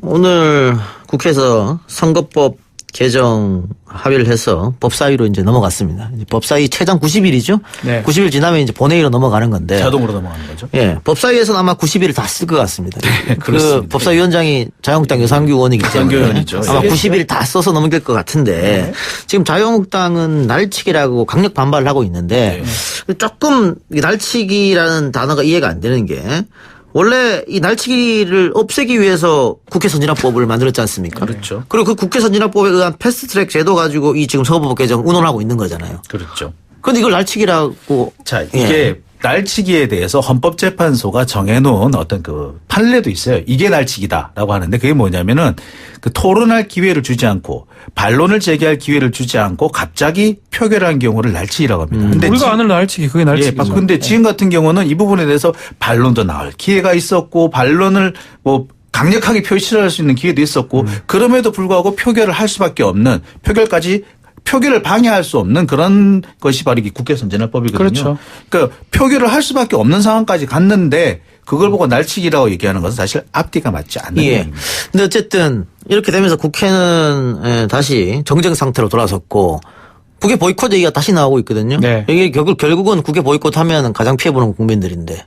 오늘 국회에서 선거법 개정 합의를 해서 법사위로 이제 넘어갔습니다. 이제 법사위 최장 90일이죠? 네. 90일 지나면 이제 본회의로 넘어가는 건데. 자동으로 넘어가는 거죠. 예. 법사위에서는 아마 90일을 다 쓸 것 같습니다. 그 그렇습니다. 법사위원장이 자유한국당 여상규 의원이기 때문에 의원이죠. 아마 예. 90일 다 써서 넘길 것 같은데 지금 자유한국당은 날치기라고 강력 반발을 하고 있는데 조금 이 날치기라는 단어가 이해가 안 되는 게 원래 이 날치기를 없애기 위해서 국회 선진화법을 만들었지 않습니까? 그렇죠. 그리고 그 국회 선진화법에 의한 패스트트랙 제도 가지고 이 지금 선거법 개정 운운하고 있는 거잖아요. 그렇죠. 그런데 이걸 날치기라고. 자, 이게 날치기에 대해서 헌법재판소가 정해놓은 어떤 그 판례도 있어요. 이게 날치기다라고 하는데 그게 뭐냐면은 그 토론할 기회를 주지 않고 반론을 제기할 기회를 주지 않고 갑자기 표결한 경우를 날치기라고 합니다. 근데 우리가 아는 날치기 그게 날치기죠. 예, 근데 지금 같은 경우는 이 부분에 대해서 반론도 나올 기회가 있었고 반론을 뭐 강력하게 표시할 수 있는 기회도 있었고 그럼에도 불구하고 표결을 할 수밖에 없는 표결을 방해할 수 없는 그런 것이 바로 이게 국회 선진화법이거든요. 그렇죠. 그러니까 표결을 할 수밖에 없는 상황까지 갔는데 그걸 보고 날치기라고 얘기하는 것은 사실 앞뒤가 맞지 않는 예. 얘기입니다. 근데 어쨌든 이렇게 되면서 국회는 다시 정쟁 상태로 돌아섰고 국회 보이콧 얘기가 다시 나오고 있거든요. 네. 이게 결국은 국회 보이콧하면 가장 피해보는 국민들인데.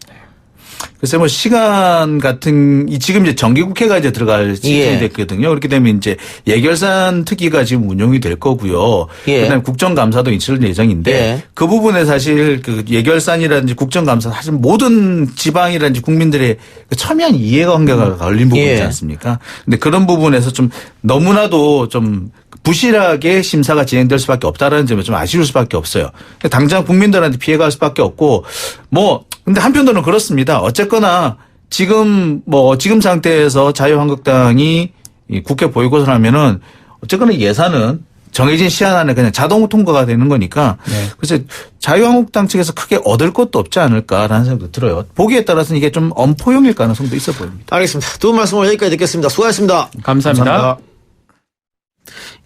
글쎄 뭐 시간 같은 지금 이제 정기국회가 이제 들어갈 시점이 됐거든요. 그렇게 되면 이제 예결산 특위가 지금 운영이 될 거고요. 그다음에 국정감사도 있을 예정인데 그 부분에 사실 그 예결산이라든지 국정감사 사실 모든 지방이라든지 국민들의 첨예한 이해관계가 걸린 부분이지 않습니까? 근데 그런 부분에서 좀 너무나도 좀 부실하게 심사가 진행될 수밖에 없다라는 점에 좀 아쉬울 수밖에 없어요. 당장 국민들한테 피해갈 수밖에 없고 근데 한편으로는 그렇습니다. 어쨌거나 지금 상태에서 자유한국당이 이 국회 보이콧을 하면은 어쨌거나 예산은 정해진 시한 안에 그냥 자동 통과가 되는 거니까 그래서 자유한국당 측에서 크게 얻을 것도 없지 않을까라는 생각도 들어요. 보기에 따라서는 이게 좀 엄포용일 가능성도 있어 보입니다. 알겠습니다. 두 분 말씀을 여기까지 듣겠습니다. 수고하셨습니다. 감사합니다.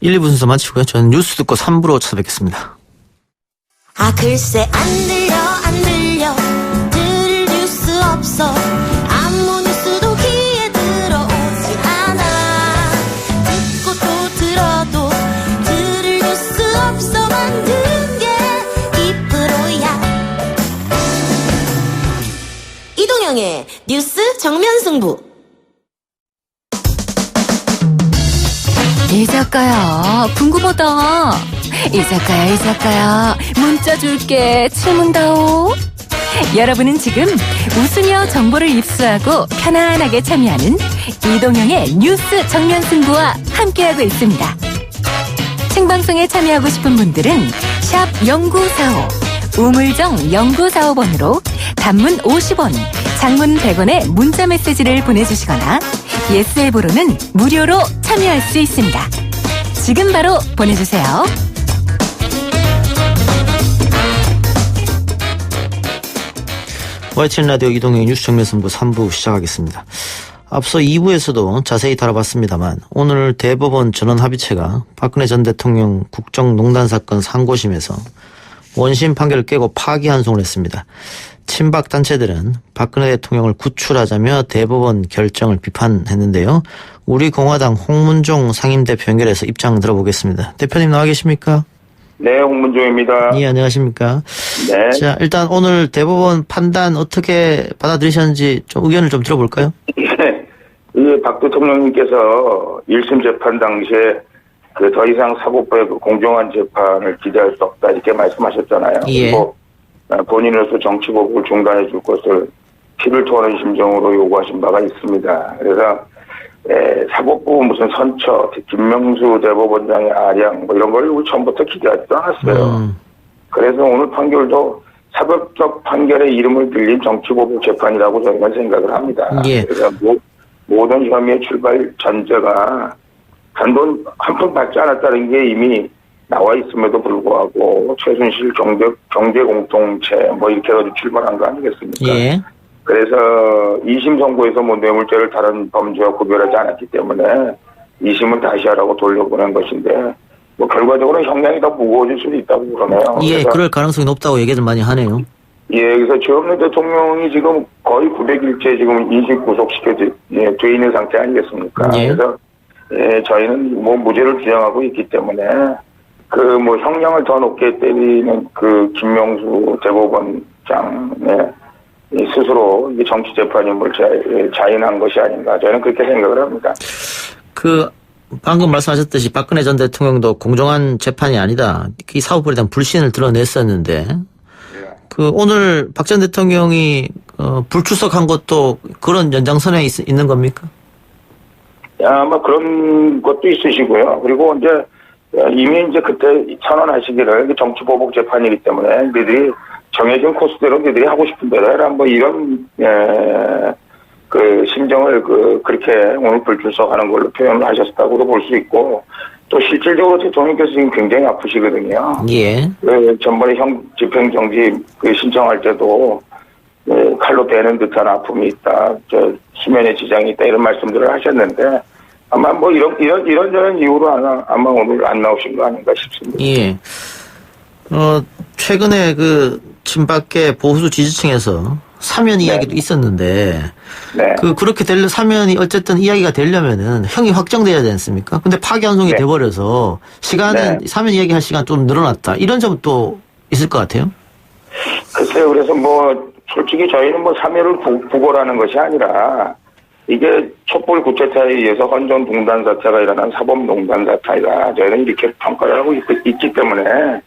1, 2부 순서 마치고요. 저는 뉴스 듣고 3부로 찾아뵙겠습니다. 글쎄 안 들려 들을 뉴스 없어 아무 뉴스도 귀에 들어오지 않아 듣고 또 들어도 들을 뉴스 없어 만든 게 2%야 이동영의 뉴스 정면 승부. 이 작가야, 궁금하다. 이 작가야, 문자 줄게. 질문다오. 여러분은 지금 웃으며 정보를 입수하고 편안하게 참여하는 이동형의 뉴스 정면 승부와 함께하고 있습니다. 생방송에 참여하고 싶은 분들은 샵 0945, 우물정 0945번으로 단문 50원, 장문 100원의 문자 메시지를 보내주시거나 예스 앱으로는 무료로 참여할 수 있습니다. 지금 바로 보내주세요. YTN 라디오 이동의 뉴스 정면 승부 3부 시작하겠습니다. 앞서 2부에서도 자세히 다뤄봤습니다만 오늘 대법원 전원합의체가 박근혜 전 대통령 국정농단 사건 상고심에서 원심 판결을 깨고 파기환송을 했습니다. 친박 단체들은 박근혜 대통령을 구출하자며 대법원 결정을 비판했는데요. 우리 공화당 홍문종 상임대표 연결해서 입장 들어보겠습니다. 대표님 나와 계십니까? 네, 홍문종입니다. 예, 안녕하십니까? 네. 자, 일단 오늘 대법원 판단 어떻게 받아들이셨는지 좀 의견을 좀 들어볼까요? 네. 박 대통령님께서 1심 재판 당시에 더 이상 사법부의 공정한 재판을 기대할 수 없다 이렇게 말씀하셨잖아요. 예. 그리고 본인으로서 정치보복을 중단해 줄 것을 피를 토하는 심정으로 요구하신 바가 있습니다. 그래서 사법부 무슨 선처, 김명수 대법원장의 아량 이런 걸 처음부터 기대하지도 않았어요. 그래서 오늘 판결도 사법적 판결의 이름을 빌린 정치보복 재판이라고 저희는 생각을 합니다. 예. 그래서 모든 혐의의 출발 전제가 단돈 한 푼 받지 않았다는 게 이미 나와 있음에도 불구하고 최순실 경제 공동체 이렇게 해가지고 출발한 거 아니겠습니까? 예. 그래서 2심 선고에서 뇌물죄를 다른 범죄와 구별하지 않았기 때문에 2심은 다시 하라고 돌려보낸 것인데 결과적으로 형량이 더 무거워질 수도 있다고 그러네요. 예, 그럴 가능성이 높다고 얘기를 많이 하네요. 예, 그래서 최영래 대통령이 지금 거의 900일째 지금 인식 구속시켜 돼 있는 상태 아니겠습니까? 예. 그래서 저희는 무죄를 주장하고 있기 때문에 형량을 더 높게 때리는 김명수 대법원장의 스스로 정치 재판임을 자인한 것이 아닌가 저는 그렇게 생각을 합니다. 방금 말씀하셨듯이 박근혜 전 대통령도 공정한 재판이 아니다. 이 사법부에 대한 불신을 드러냈었는데 오늘 박 전 대통령이 불출석한 것도 그런 연장선에 있는 겁니까? 아마 그런 것도 있으시고요. 그리고 이미 그때 선언하시기를 정치보복 재판이기 때문에 너희들이 정해진 코스대로 너희들이 하고 싶은 대로 해라. 이런 심정을 그렇게 오늘 불출석하는 걸로 표현을 하셨다고도 볼 수 있고 또 실질적으로 대통령께서 지금 굉장히 아프시거든요. 예. 전번에 집행정지 신청할 때도 칼로 베는 듯한 아픔이 있다. 수면에 지장이 있다. 이런 말씀들을 하셨는데 아마 이런저런 이유로 아마 오늘 안 나오신 거 아닌가 싶습니다. 예. 최근에 친박계 보수 지지층에서 사면 이야기도 있었는데, 네. 그렇게 사면이 어쨌든 이야기가 되려면은 형이 확정돼야 되지 않습니까? 근데 파기환송이 돼버려서 시간은 사면 이야기 할 시간 좀 늘어났다. 이런 점은 또 있을 것 같아요. 글쎄요. 그래서 솔직히 저희는 뭐 사면을 부고라는 것이 아니라 이게 촛불 구태타에 의해서 헌정 동단 사태가 일어난 사법농단 사태이다. 저희는 이렇게 평가를 하고 있기 때문에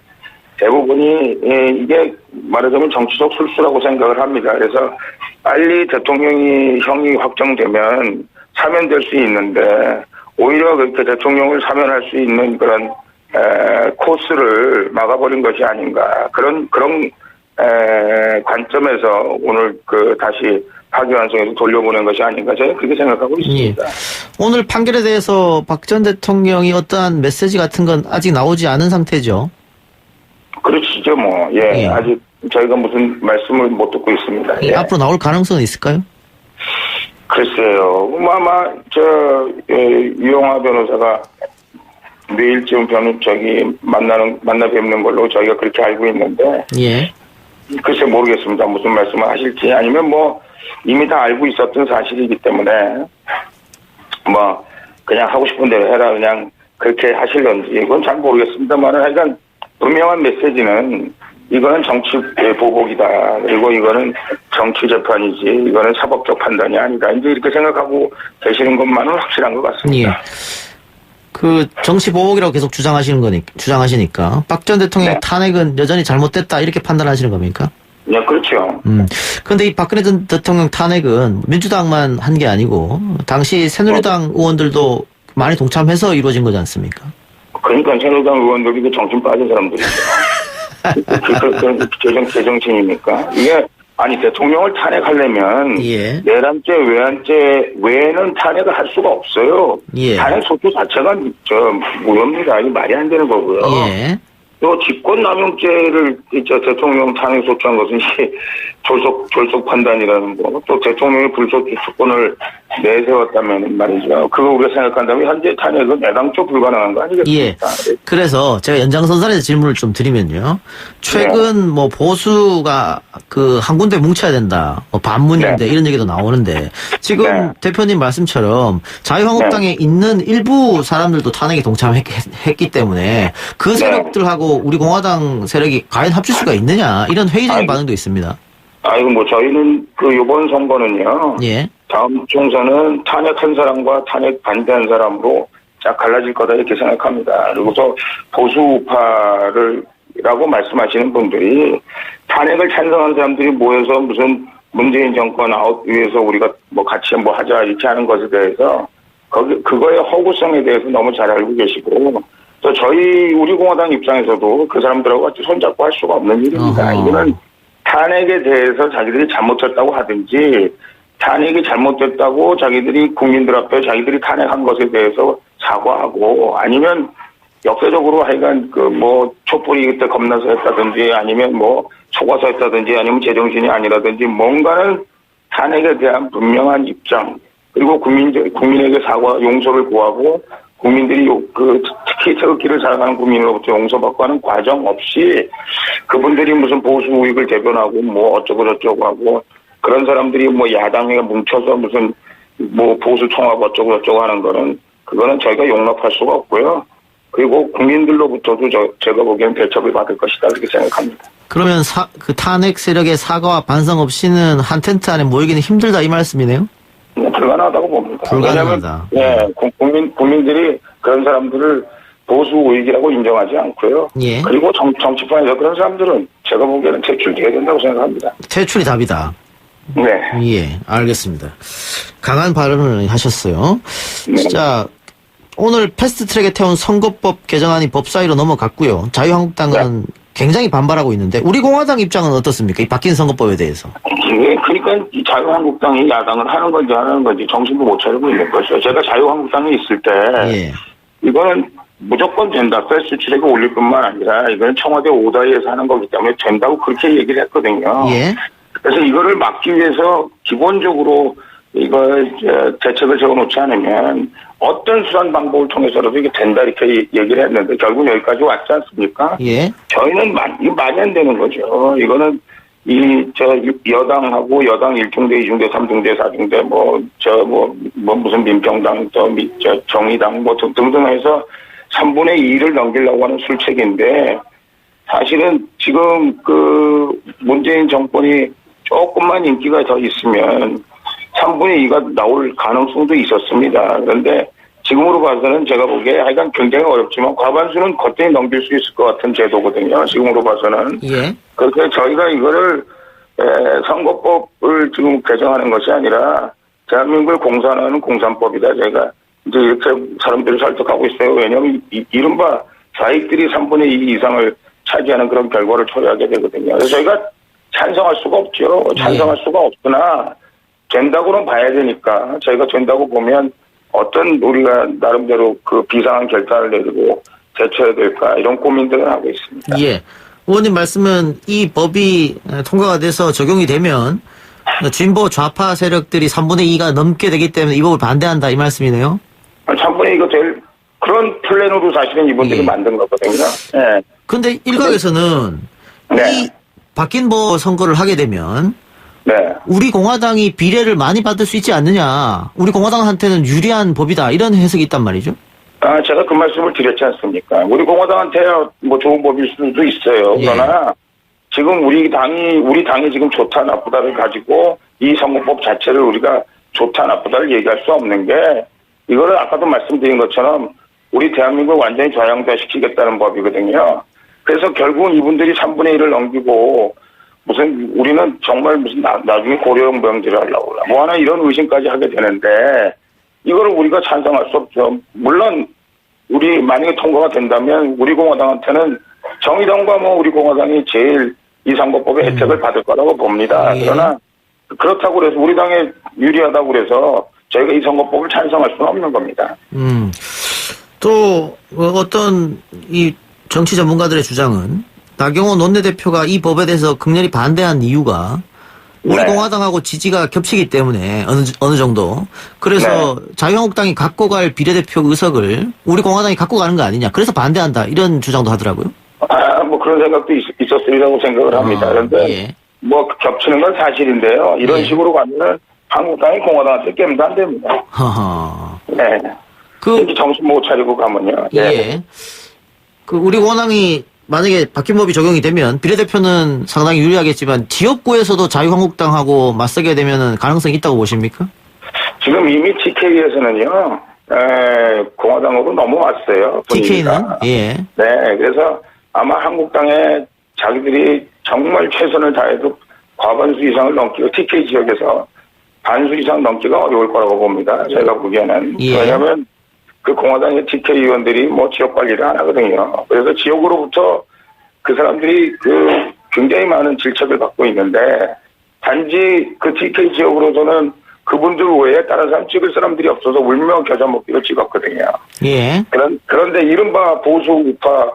대부분이 이게 말하자면 정치적 술수라고 생각을 합니다. 그래서 빨리 대통령이 형이 확정되면 사면될 수 있는데 오히려 그렇게 대통령을 사면할 수 있는 그런 코스를 막아버린 것이 아닌가 그런 관점에서 오늘 다시 파기환송에서 돌려보낸 것이 아닌가 저는 그렇게 생각하고 있습니다. 예. 오늘 판결에 대해서 박 전 대통령이 어떠한 메시지 같은 건 아직 나오지 않은 상태죠? 그렇죠, 뭐. 예. 아직 저희가 무슨 말씀을 못 듣고 있습니다. 예. 앞으로 나올 가능성은 있을까요? 글쎄요. 아마 유영하 변호사가 내일쯤 만나 뵙는 걸로 저희가 그렇게 알고 있는데. 예. 글쎄 모르겠습니다. 무슨 말씀을 하실지 아니면 뭐 이미 다 알고 있었던 사실이기 때문에 뭐 그냥 하고 싶은 대로 해라 그냥 그렇게 하실런지 이건 잘 모르겠습니다만 하여간 분명한 메시지는 이거는 정치 보복이다. 그리고 이거는 정치 재판이지 이거는 사법적 판단이 아니다. 이제 이렇게 생각하고 계시는 것만은 확실한 것 같습니다. 예. 그 정치 보복이라고 계속 주장하시니까 박 전 대통령 탄핵은 여전히 잘못됐다 이렇게 판단하시는 겁니까? 네, 그렇죠. 그런데 이 박근혜 전 대통령 탄핵은 민주당만 한 게 아니고 당시 새누리당 의원들도 많이 동참해서 이루어진 거지 않습니까? 그러니까 새누리당 의원들이 그 정신 빠진 사람들이죠. 그 제정신입니까? 이게 아니 대통령을 탄핵하려면 내란죄, 외에는 탄핵을 할 수가 없어요. 탄핵 소추 자체가 무효입니다. 이게 말이 안 되는 거고요. 또 직권남용죄를 대통령 탄핵 소추한 것은 졸속 판단이라는 거. 또 대통령이 불소추 특권을 내세웠다면 말이죠. 그거 우리가 생각한다면 현재 탄핵은 애당초 불가능한 거 아니겠습니까? 예. 그래서 제가 연장선상에서 질문을 좀 드리면요. 최근 뭐 보수가 한 군데 뭉쳐야 된다. 반문인데 이런 얘기도 나오는데 지금 대표님 말씀처럼 자유한국당에 있는 일부 사람들도 탄핵에 동참했기 때문에 그 세력들하고 우리 공화당 세력이 과연 합칠 수가 있느냐 이런 회의적인 반응도 있습니다. 아이고 뭐 저희는 요번 선거는요. 다음 총선은 탄핵한 사람과 탄핵 반대한 사람으로 쫙 갈라질 거다 이렇게 생각합니다. 그리고서 보수파라고 말씀하시는 분들이 탄핵을 찬성한 사람들이 모여서 무슨 문재인 정권 아웃 위해서 우리가 뭐 같이 뭐 하자 이렇게 하는 것에 대해서 그거의 허구성에 대해서 너무 잘 알고 계시고 또 우리 공화당 입장에서도 그 사람들하고 같이 손잡고 할 수가 없는 일입니다. 이거는 탄핵에 대해서 자기들이 잘못했다고 하든지 탄핵이 잘못됐다고 자기들이 국민들 앞에 자기들이 탄핵한 것에 대해서 사과하고 아니면 역사적으로 하여간 촛불이 그때 겁나서 했다든지 아니면 속아서 했다든지 아니면 제정신이 아니라든지 뭔가는 탄핵에 대한 분명한 입장 그리고 국민에게 사과 용서를 구하고 국민들이 특히 태극기를 사랑하는 국민으로부터 용서받고 하는 과정 없이 그분들이 무슨 보수 우익을 대변하고 어쩌고 저쩌고 하고 그런 사람들이 야당에 뭉쳐서 무슨 보수 통합 어쩌고 저쩌고 하는 그거는 저희가 용납할 수가 없고요. 그리고 국민들로부터도 제가 보기에는 대접을 받을 것이다 그렇게 생각합니다. 그러면 그 탄핵 세력의 사과와 반성 없이는 한 텐트 안에 모이기는 힘들다 이 말씀이네요? 불가능하다고 봅니다. 불가능하다. 왜냐하면 국민들이 그런 사람들을 보수 우익이라고 인정하지 않고요. 그리고 정치판에서 그런 사람들은 제가 보기에는 퇴출돼야 된다고 생각합니다. 퇴출이 답이다. 네. 예, 알겠습니다. 강한 발언을 하셨어요. 자, 오늘 패스트트랙에 태운 선거법 개정안이 법사위로 넘어갔고요. 자유한국당은 굉장히 반발하고 있는데 우리 공화당 입장은 어떻습니까? 이 바뀐 선거법에 대해서. 그러니까 자유한국당이 야당을 하는 건지 안 하는 건지 정신도 못 차리고 있는 거죠. 제가 자유한국당에 있을 때 이거는 무조건 된다. 패스트트랙에 올릴 뿐만 아니라 이거는 청와대 오다이에서 하는 거기 때문에 된다고 그렇게 얘기를 했거든요. 그래서 이거를 막기 위해서 기본적으로 대책을 세워놓지 않으면 어떤 수단 방법을 통해서라도 이게 된다 이렇게 얘기를 했는데 결국 여기까지 왔지 않습니까? 저희는 이거 말이 안 되는 거죠. 이거는 여당하고 여당 1중대, 2중대, 3중대, 4중대 무슨 민평당 정의당 등등 해서 3분의 2를 넘기려고 하는 술책인데 사실은 지금 문재인 정권이 조금만 인기가 더 있으면 3분의 2가 나올 가능성도 있었습니다. 그런데 지금으로 봐서는 제가 보기에 하여간 굉장히 어렵지만 과반수는 거뜬히 넘길 수 있을 것 같은 제도거든요. 지금으로 봐서는. 예. 그래서 저희가 이거를 선거법을 지금 개정하는 것이 아니라 대한민국을 공산화하는 공산법이다. 제가 이제 이렇게 사람들을 설득하고 있어요. 왜냐하면 이른바 사익들이 3분의 2 이상을 차지하는 그런 결과를 초래하게 되거든요. 그래서 저희가 찬성할 수가 없죠. 찬성할 수가 없으나 된다고는 봐야 되니까 저희가 된다고 보면 어떤 우리가 나름대로 그 비상한 결단을 내리고 대처해야 될까 이런 고민들을 하고 있습니다. 예. 의원님 말씀은 이 법이 통과가 돼서 적용이 되면 진보 좌파 세력들이 3분의 2가 넘게 되기 때문에 이 법을 반대한다 이 말씀이네요. 3분의 2가 될 그런 플랜으로 사실은 이분들이 만든 거거든요. 예. 그런데 일각에서는 이 바뀐 법 선거를 하게 되면 우리 공화당이 비례를 많이 받을 수 있지 않느냐. 우리 공화당한테는 유리한 법이다. 이런 해석이 있단 말이죠. 제가 그 말씀을 드렸지 않습니까? 우리 공화당한테 뭐 좋은 법일 수도 있어요. 그러나 지금 우리 당이 지금 좋다 나쁘다를 가지고 이 선거법 자체를 우리가 좋다 나쁘다를 얘기할 수 없는 게 이거를 아까도 말씀드린 것처럼 우리 대한민국을 완전히 좌양자시키겠다는 법이거든요. 그래서 결국은 이분들이 3분의 1을 넘기고 무슨 우리는 정말 무슨 나중에 고려형 병제를 하려고 뭐 하나 이런 의심까지 하게 되는데 이거를 우리가 찬성할 수 없죠. 물론 우리 만약에 통과가 된다면 우리 공화당한테는 정의당과 뭐 우리 공화당이 제일 이 선거법의 혜택을 받을 거라고 봅니다. 그러나 그렇다고 그래서 우리 당에 유리하다고 그래서 저희가 이 선거법을 찬성할 수는 없는 겁니다. 또 어떤 이 정치 전문가들의 주장은 나경원 원내대표가 이 법에 대해서 극렬히 반대한 이유가 우리 공화당하고 지지가 겹치기 때문에 어느 정도 그래서 자유한국당이 갖고 갈 비례대표 의석을 우리 공화당이 갖고 가는 거 아니냐 그래서 반대한다 이런 주장도 하더라고요. 뭐 그런 생각도 있었으리라고 생각을 합니다. 그런데 뭐 겹치는 건 사실인데요. 이런 식으로 가면은 한국당이 공화당한테 게임도 안 됩니다. 네. 정신 못 차리고 가면요. 그 우리 공화당이 만약에 바뀐 법이 적용이 되면 비례대표는 상당히 유리하겠지만 지역구에서도 자유한국당하고 맞서게 되면 가능성이 있다고 보십니까? 지금 이미 TK에서는요. 공화당으로 넘어왔어요. TK는? 예. 네. 그래서 아마 한국당에 자기들이 정말 최선을 다해도 과반수 이상을 넘기고 TK 지역에서 반수 이상 넘기가 어려울 거라고 봅니다. 제가 보기에는. 왜냐하면 그 공화당의 TK 의원들이 뭐 지역 관리를 안 하거든요. 그래서 지역으로부터 그 사람들이 그 굉장히 많은 질책을 받고 있는데 단지 그 TK 지역으로서는 그분들 외에 다른 사람 찍을 사람들이 없어서 울며 겨자 먹기를 찍었거든요. 그런데 이른바 보수 우파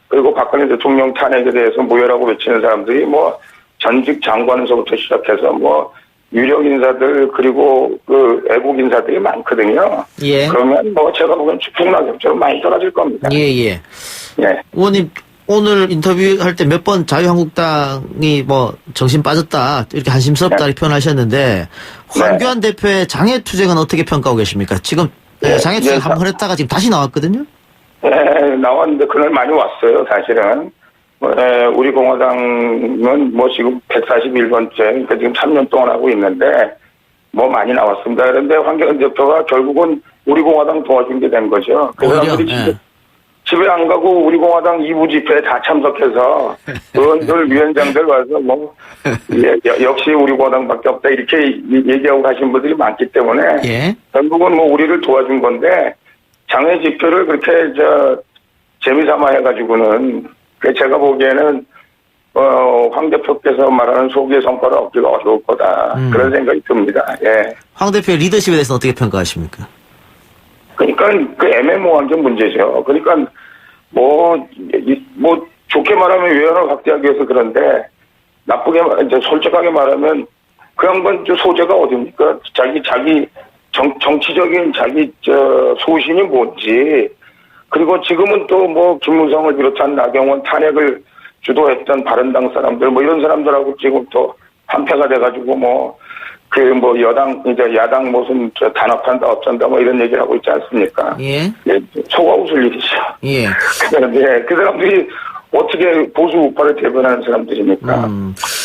그리고 박근혜 대통령 탄핵에 대해서 무효라고 외치는 사람들이 뭐 전직 장관에서부터 시작해서 뭐 유력 인사들 그리고 그 애국 인사들이 많거든요. 그러면 뭐 제가 보기엔 풍랑협처럼 많이 떨어질 겁니다. 의원님 오늘 인터뷰할 때 몇 번 자유한국당이 뭐 정신 빠졌다 이렇게 한심스럽다 이렇게 표현하셨는데 황교안 대표의 장애투쟁은 어떻게 평가하고 계십니까? 지금 장애투쟁 한번 했다가 지금 다시 나왔거든요. 나왔는데 그날 많이 왔어요. 사실은. 우리 공화당은 뭐 지금 141번째, 그러니까 지금 3년 동안 하고 있는데 뭐 많이 나왔습니다. 그런데 황교안 대표가 결국은 우리 공화당 도와준 게 된 거죠. 그 사람들이 집에 안 가고 우리 공화당 2부 집회에 다 참석해서 의원들, 위원장들 와서 뭐 역시 우리 공화당밖에 없다 이렇게 얘기하고 가신 분들이 많기 때문에 결국은 뭐 우리를 도와준 건데 장애 지표를 그렇게 재미삼아 해가지고는 제가 보기에는 황 대표께서 말하는 소기의 성과를 얻기가 어려울 거다. 그런 생각이 듭니다. 황 대표의 리더십에 대해서 어떻게 평가하십니까? 그러니까 그 애매모호한 게 문제죠. 그러니까 뭐 좋게 말하면 외연을 확대하기 위해서 그런데 나쁘게 이제 솔직하게 말하면 그 양반 소재가 어딥니까? 자기 정치적인 자기 소신이 뭔지. 그리고 지금은 또 뭐 김무성을 비롯한 나경원 탄핵을 주도했던 바른당 사람들 뭐 이런 사람들하고 지금 또 한패가 돼가지고 뭐 야당 무슨 단합한다 어쩐다 뭐 이런 얘기를 하고 있지 않습니까? 속아 웃을 일이죠. 그런데 그 사람들이 어떻게 보수 우파를 대변하는 사람들입니까?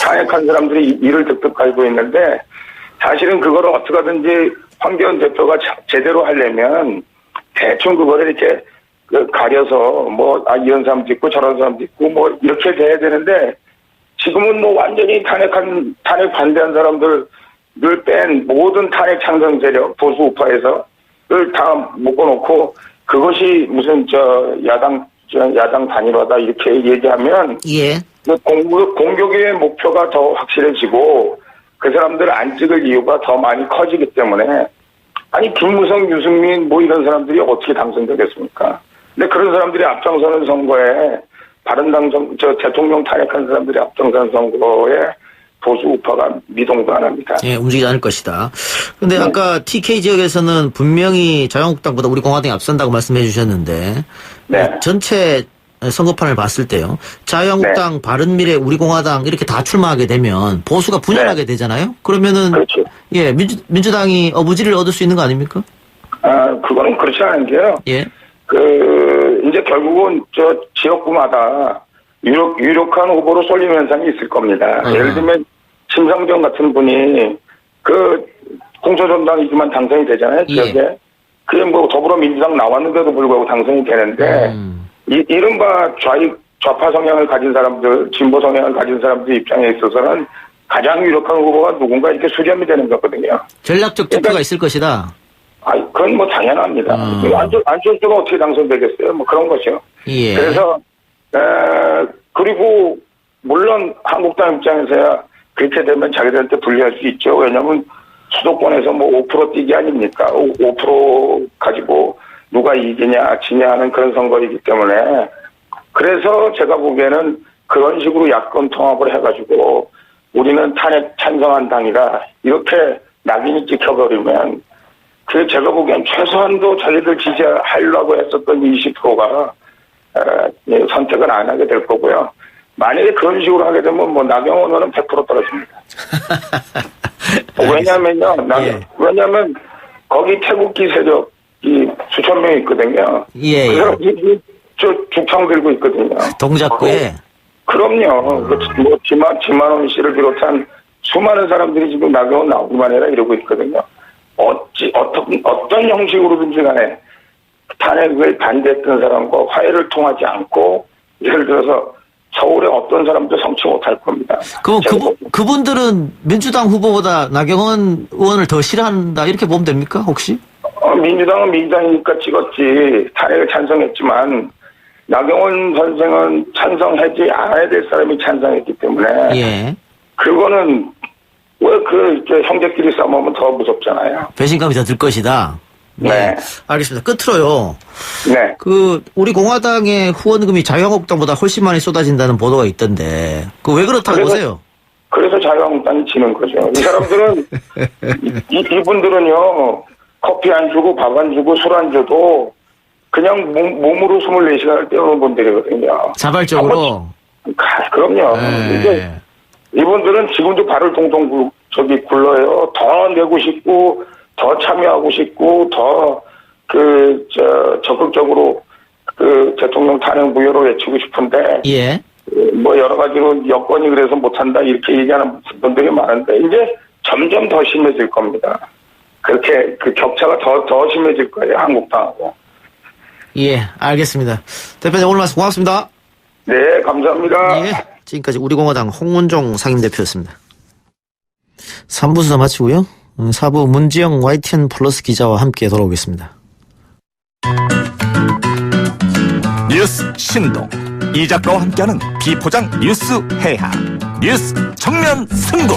탄핵한 사람들이 이를 득득 갈고 있는데 사실은 그거를 어떻게 하든지 황교안 대표가 제대로 하려면 대충 그거를 이렇게 가려서 이런 사람도 있고 저런 사람도 있고 이렇게 돼야 되는데 지금은 완전히 탄핵 반대한 사람들을 뺀 모든 탄핵 찬성 세력 보수 우파에서를 다 묶어놓고 그것이 무슨 야당 단일화다 이렇게 얘기하면 예. 공격의 목표가 더 확실해지고 그 사람들을 안 찍을 이유가 더 많이 커지기 때문에 아니 김무성, 유승민 이런 사람들이 어떻게 당선되겠습니까? 근데 그런 사람들이 앞장서는 선거에 바른당 대통령 탄핵한 사람들이 앞장서는 선거에 보수 우파가 미동도 안 합니다. 예, 움직이지 않을 것이다. 근데 아까 TK 지역에서는 분명히 자유한국당보다 우리 공화당이 앞선다고 말씀해 주셨는데 전체 선거판을 봤을 때요. 자유한국당, 바른미래, 우리공화당 이렇게 다 출마하게 되면 보수가 분열하게 되잖아요. 그러면은 그렇죠. 예, 민주당이 어부지를 얻을 수 있는 거 아닙니까? 그거는 그렇지 않은 게요. 예. 이제 결국은 지역구마다 유력한 후보로 쏠림 현상이 있을 겁니다. 예를 들면 심상정 같은 분이 공천정당이지만 당선이 되잖아요. 지역에. 그게 더불어민주당 나왔는데도 불구하고 당선이 되는데 이른바 좌파 성향을 가진 사람들, 진보 성향을 가진 사람들 입장에 있어서는 가장 유력한 후보가 누군가 이렇게 수렴이 되는 거거든요. 전략적 투표가 있을 것이다. 그건 당연합니다. 안철수가 어떻게 당선되겠어요? 그런 거죠. 예. 그래서 그리고 물론 한국당 입장에서야 그렇게 되면 자기들한테 불리할 수 있죠. 왜냐하면 수도권에서 5% 뛰기 아닙니까? 5% 가지고 누가 이기냐 지냐 하는 그런 선거이기 때문에 그래서 제가 보기에는 그런 식으로 야권 통합을 해가지고 우리는 탄핵 찬성한 당이다 이렇게 낙인이 찍혀버리면 제가 보기엔 최소한도 자기들 지지하려고 했었던 20%가 선택을 안 하게 될 거고요. 만약에 그런 식으로 하게 되면 나경원 의원은 100% 떨어집니다. 왜냐하면 거기 태극기 세력이 수천 명 있거든요. 예. 그 사람들이 죽창 들고 있거든요. 동작구에. 그럼요. 지만원 씨를 비롯한 수많은 사람들이 지금 나경원 나오기만 해라 이러고 있거든요. 어떤 형식으로든지 간에 탄핵을 반대했던 사람과 화해를 통하지 않고 예를 들어서 서울의 어떤 사람도 성취 못할 겁니다. 그럼 그분들은 민주당 후보보다 나경원 의원을 더 싫어한다 이렇게 보면 됩니까 혹시? 민주당은 민주당이니까 찍었지 탄핵을 찬성했지만 나경원 선생은 찬성하지 않아야 될 사람이 찬성했기 때문에 예. 그거는 왜 형제끼리 싸우면 더 무섭잖아요. 배신감이 더 들 것이다. 네. 알겠습니다. 끝으로요. 네. 우리 공화당의 후원금이 자유한국당보다 훨씬 많이 쏟아진다는 보도가 있던데, 왜 그렇다고 보세요? 그래서 자유한국당이 지는 거죠. 이 사람들은, 이분들은요, 커피 안 주고 밥 안 주고 술 안 줘도 그냥 몸으로 24시간을 때우는 분들이거든요. 자발적으로? 그럼요. 이제 이분들은 지금도 발을 동동 굴러요. 더 내고 싶고, 더 참여하고 싶고, 더, 적극적으로, 대통령 탄핵 무효로 외치고 싶은데. 예. 여러 가지로 여건이 그래서 못한다, 이렇게 얘기하는 분들이 많은데, 이제 점점 더 심해질 겁니다. 그렇게, 격차가 더 심해질 거예요, 한국당하고. 예, 알겠습니다. 대표님, 오늘 말씀 고맙습니다. 네, 감사합니다. 예. 지금까지 우리공화당 홍문종 상임대표였습니다. 3부 수사 마치고요. 4부 문지영 YTN 플러스 기자와 함께 돌아오겠습니다. 뉴스 신동 이 작가와 함께하는 비포장 뉴스 해학 뉴스 정면 승부.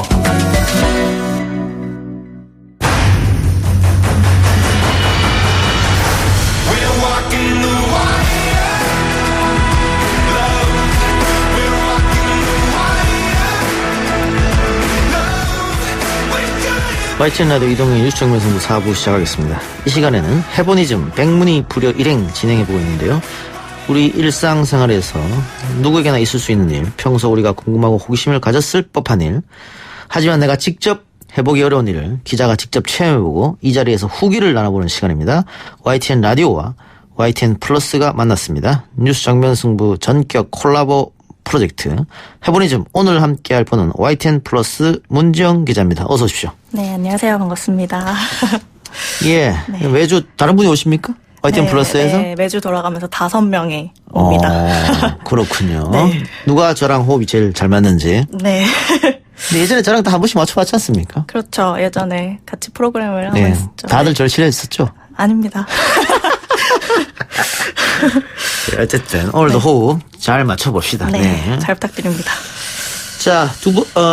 YTN 라디오 이동의 뉴스 정면 승부 4부 시작하겠습니다. 이 시간에는 해보니즘 백문이 불여 일행 진행해보고 있는데요. 우리 일상생활에서 누구에게나 있을 수 있는 일, 평소 우리가 궁금하고 호기심을 가졌을 법한 일, 하지만 내가 직접 해보기 어려운 일을 기자가 직접 체험해보고 이 자리에서 후기를 나눠보는 시간입니다. YTN 라디오와 YTN 플러스가 만났습니다. 뉴스 정면 승부 전격 콜라보 프로젝트 해보니즘 오늘 함께할 분은 YTN 플러스 문지영 기자입니다. 어서 오십시오. 네, 안녕하세요. 반갑습니다. 예, 네. 매주 다른 분이 오십니까? YTN 플러스에서? 네, 매주 돌아가면서 5명이 옵니다. 그렇군요. 네. 누가 저랑 호흡이 제일 잘 맞는지. 네. 근데 예전에 저랑 다 한 번씩 맞춰봤지 않습니까? 그렇죠. 예전에 같이 프로그램을 하고 네, 있었죠. 다들 절 싫어했었죠? 아닙니다. 네, 어쨌든 오늘도 호흡 잘 맞춰봅시다. 네, 잘 부탁드립니다. 자,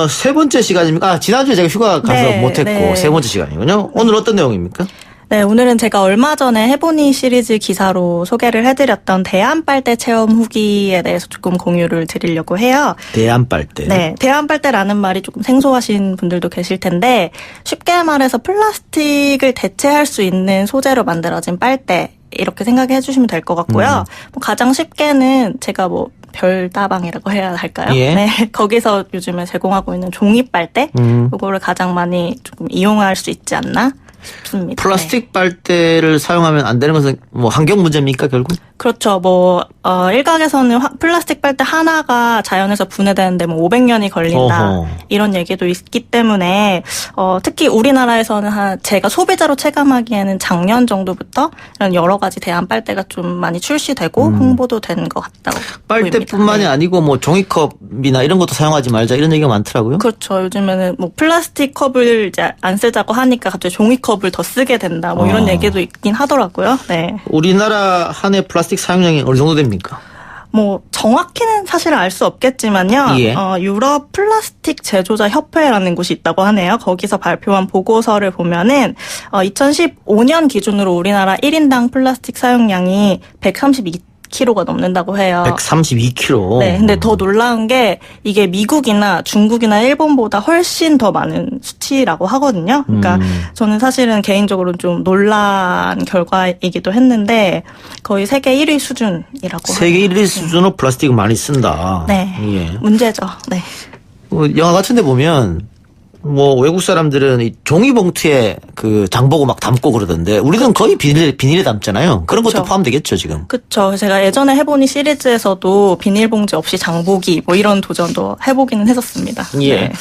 세 번째 시간입니까? 아, 지난주에 제가 휴가 가서 네, 못했고, 네. 세 번째 시간이군요. 오늘 어떤 내용입니까? 네, 오늘은 제가 얼마 전에 해보니 시리즈 기사로 소개를 해드렸던 대한빨대 체험 후기에 대해서 조금 공유를 드리려고 해요. 대한빨대. 네, 대한빨대라는 말이 조금 생소하신 분들도 계실 텐데 쉽게 말해서 플라스틱을 대체할 수 있는 소재로 만들어진 빨대 이렇게 생각해 주시면 될 것 같고요. 뭐 가장 쉽게는 제가 뭐 별다방이라고 해야 할까요? 예. 네, 거기서 요즘에 제공하고 있는 종이 빨대 이거를 가장 많이 조금 이용할 수 있지 않나 싶습니다. 플라스틱 빨대를 사용하면 안 되는 것은 뭐 환경 문제입니까, 결국? 그렇죠. 뭐 일각에서는 플라스틱 빨대 하나가 자연에서 분해되는데 뭐 500년이 걸린다 어허. 이런 얘기도 있기 때문에 특히 우리나라에서는 제가 소비자로 체감하기에는 작년 정도부터 이런 여러 가지 대한 빨대가 좀 많이 출시되고 홍보도 된 것 같다고 빨대뿐만이 보입니다. 네. 아니고 뭐 종이컵이나 이런 것도 사용하지 말자 이런 얘기가 많더라고요. 그렇죠. 요즘에는 뭐 플라스틱 컵을 이제 안 쓰자고 하니까 갑자기 종이컵을 더 쓰게 된다 뭐 이런 얘기도 있긴 하더라고요. 네. 우리나라 한 해 플라스틱 사용량이 어느 정도 됩니까? 뭐 정확히는 사실 알 수 없겠지만요. 예. 유럽 플라스틱 제조자 협회라는 곳이 있다고 하네요. 거기서 발표한 보고서를 보면은 2015년 기준으로 우리나라 1인당 플라스틱 사용량이 132kg가 넘는다고 해요. 132kg. 네, 근데 더 놀라운 게 이게 미국이나 중국이나 일본보다 훨씬 더 많은 수치라고 하거든요. 그러니까 저는 사실은 개인적으로 좀 놀란 결과이기도 했는데 거의 세계 1위 수준이라고. 세계 1위 수준으로 플라스틱을 많이 쓴다. 네, 예. 문제죠. 네. 영화 같은 데 보면 뭐 외국 사람들은 이 종이봉투에 그 장보고 막 담고 그러던데 우리는 거의 비닐에 담잖아요. 그런 것도 그렇죠. 포함되겠죠, 지금. 그렇죠. 제가 예전에 해보니 시리즈에서도 비닐봉지 없이 장보기 뭐 이런 도전도 해보기는 했었습니다. 예. 네.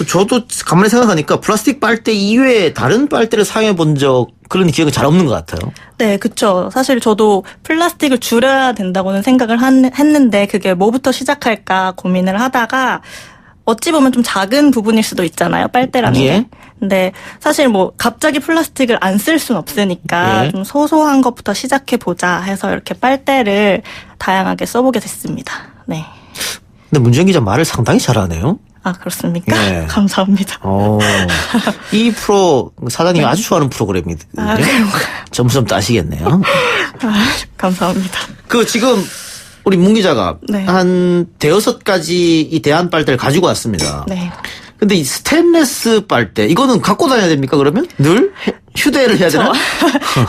저도 가만히 생각하니까 플라스틱 빨대 이외에 다른 빨대를 사용해 본 적 그런 기억이 잘 없는 것 같아요. 네, 그쵸. 사실 저도 플라스틱을 줄여야 된다고는 생각을 했는데 그게 뭐부터 시작할까 고민을 하다가 어찌 보면 좀 작은 부분일 수도 있잖아요. 빨대라는 예. 게. 근데 사실 뭐 갑자기 플라스틱을 안 쓸 순 없으니까 예. 좀 소소한 것부터 시작해 보자 해서 이렇게 빨대를 다양하게 써보게 됐습니다. 네. 근데 문재인 기자 말을 상당히 잘하네요. 아, 그렇습니까? 네. 감사합니다. 이 프로 사장님이 아주 좋아하는 프로그램이거든요. 아, 그런가요? 점수 좀 따시겠네요. 감사합니다. 지금 우리 문 기자가 네. 한 대여섯 가지 이 대한 빨대를 가지고 왔습니다. 네. 근데 이 스테인레스 빨대 이거는 갖고 다녀야 됩니까, 그러면? 늘 휴대를 해야 되나?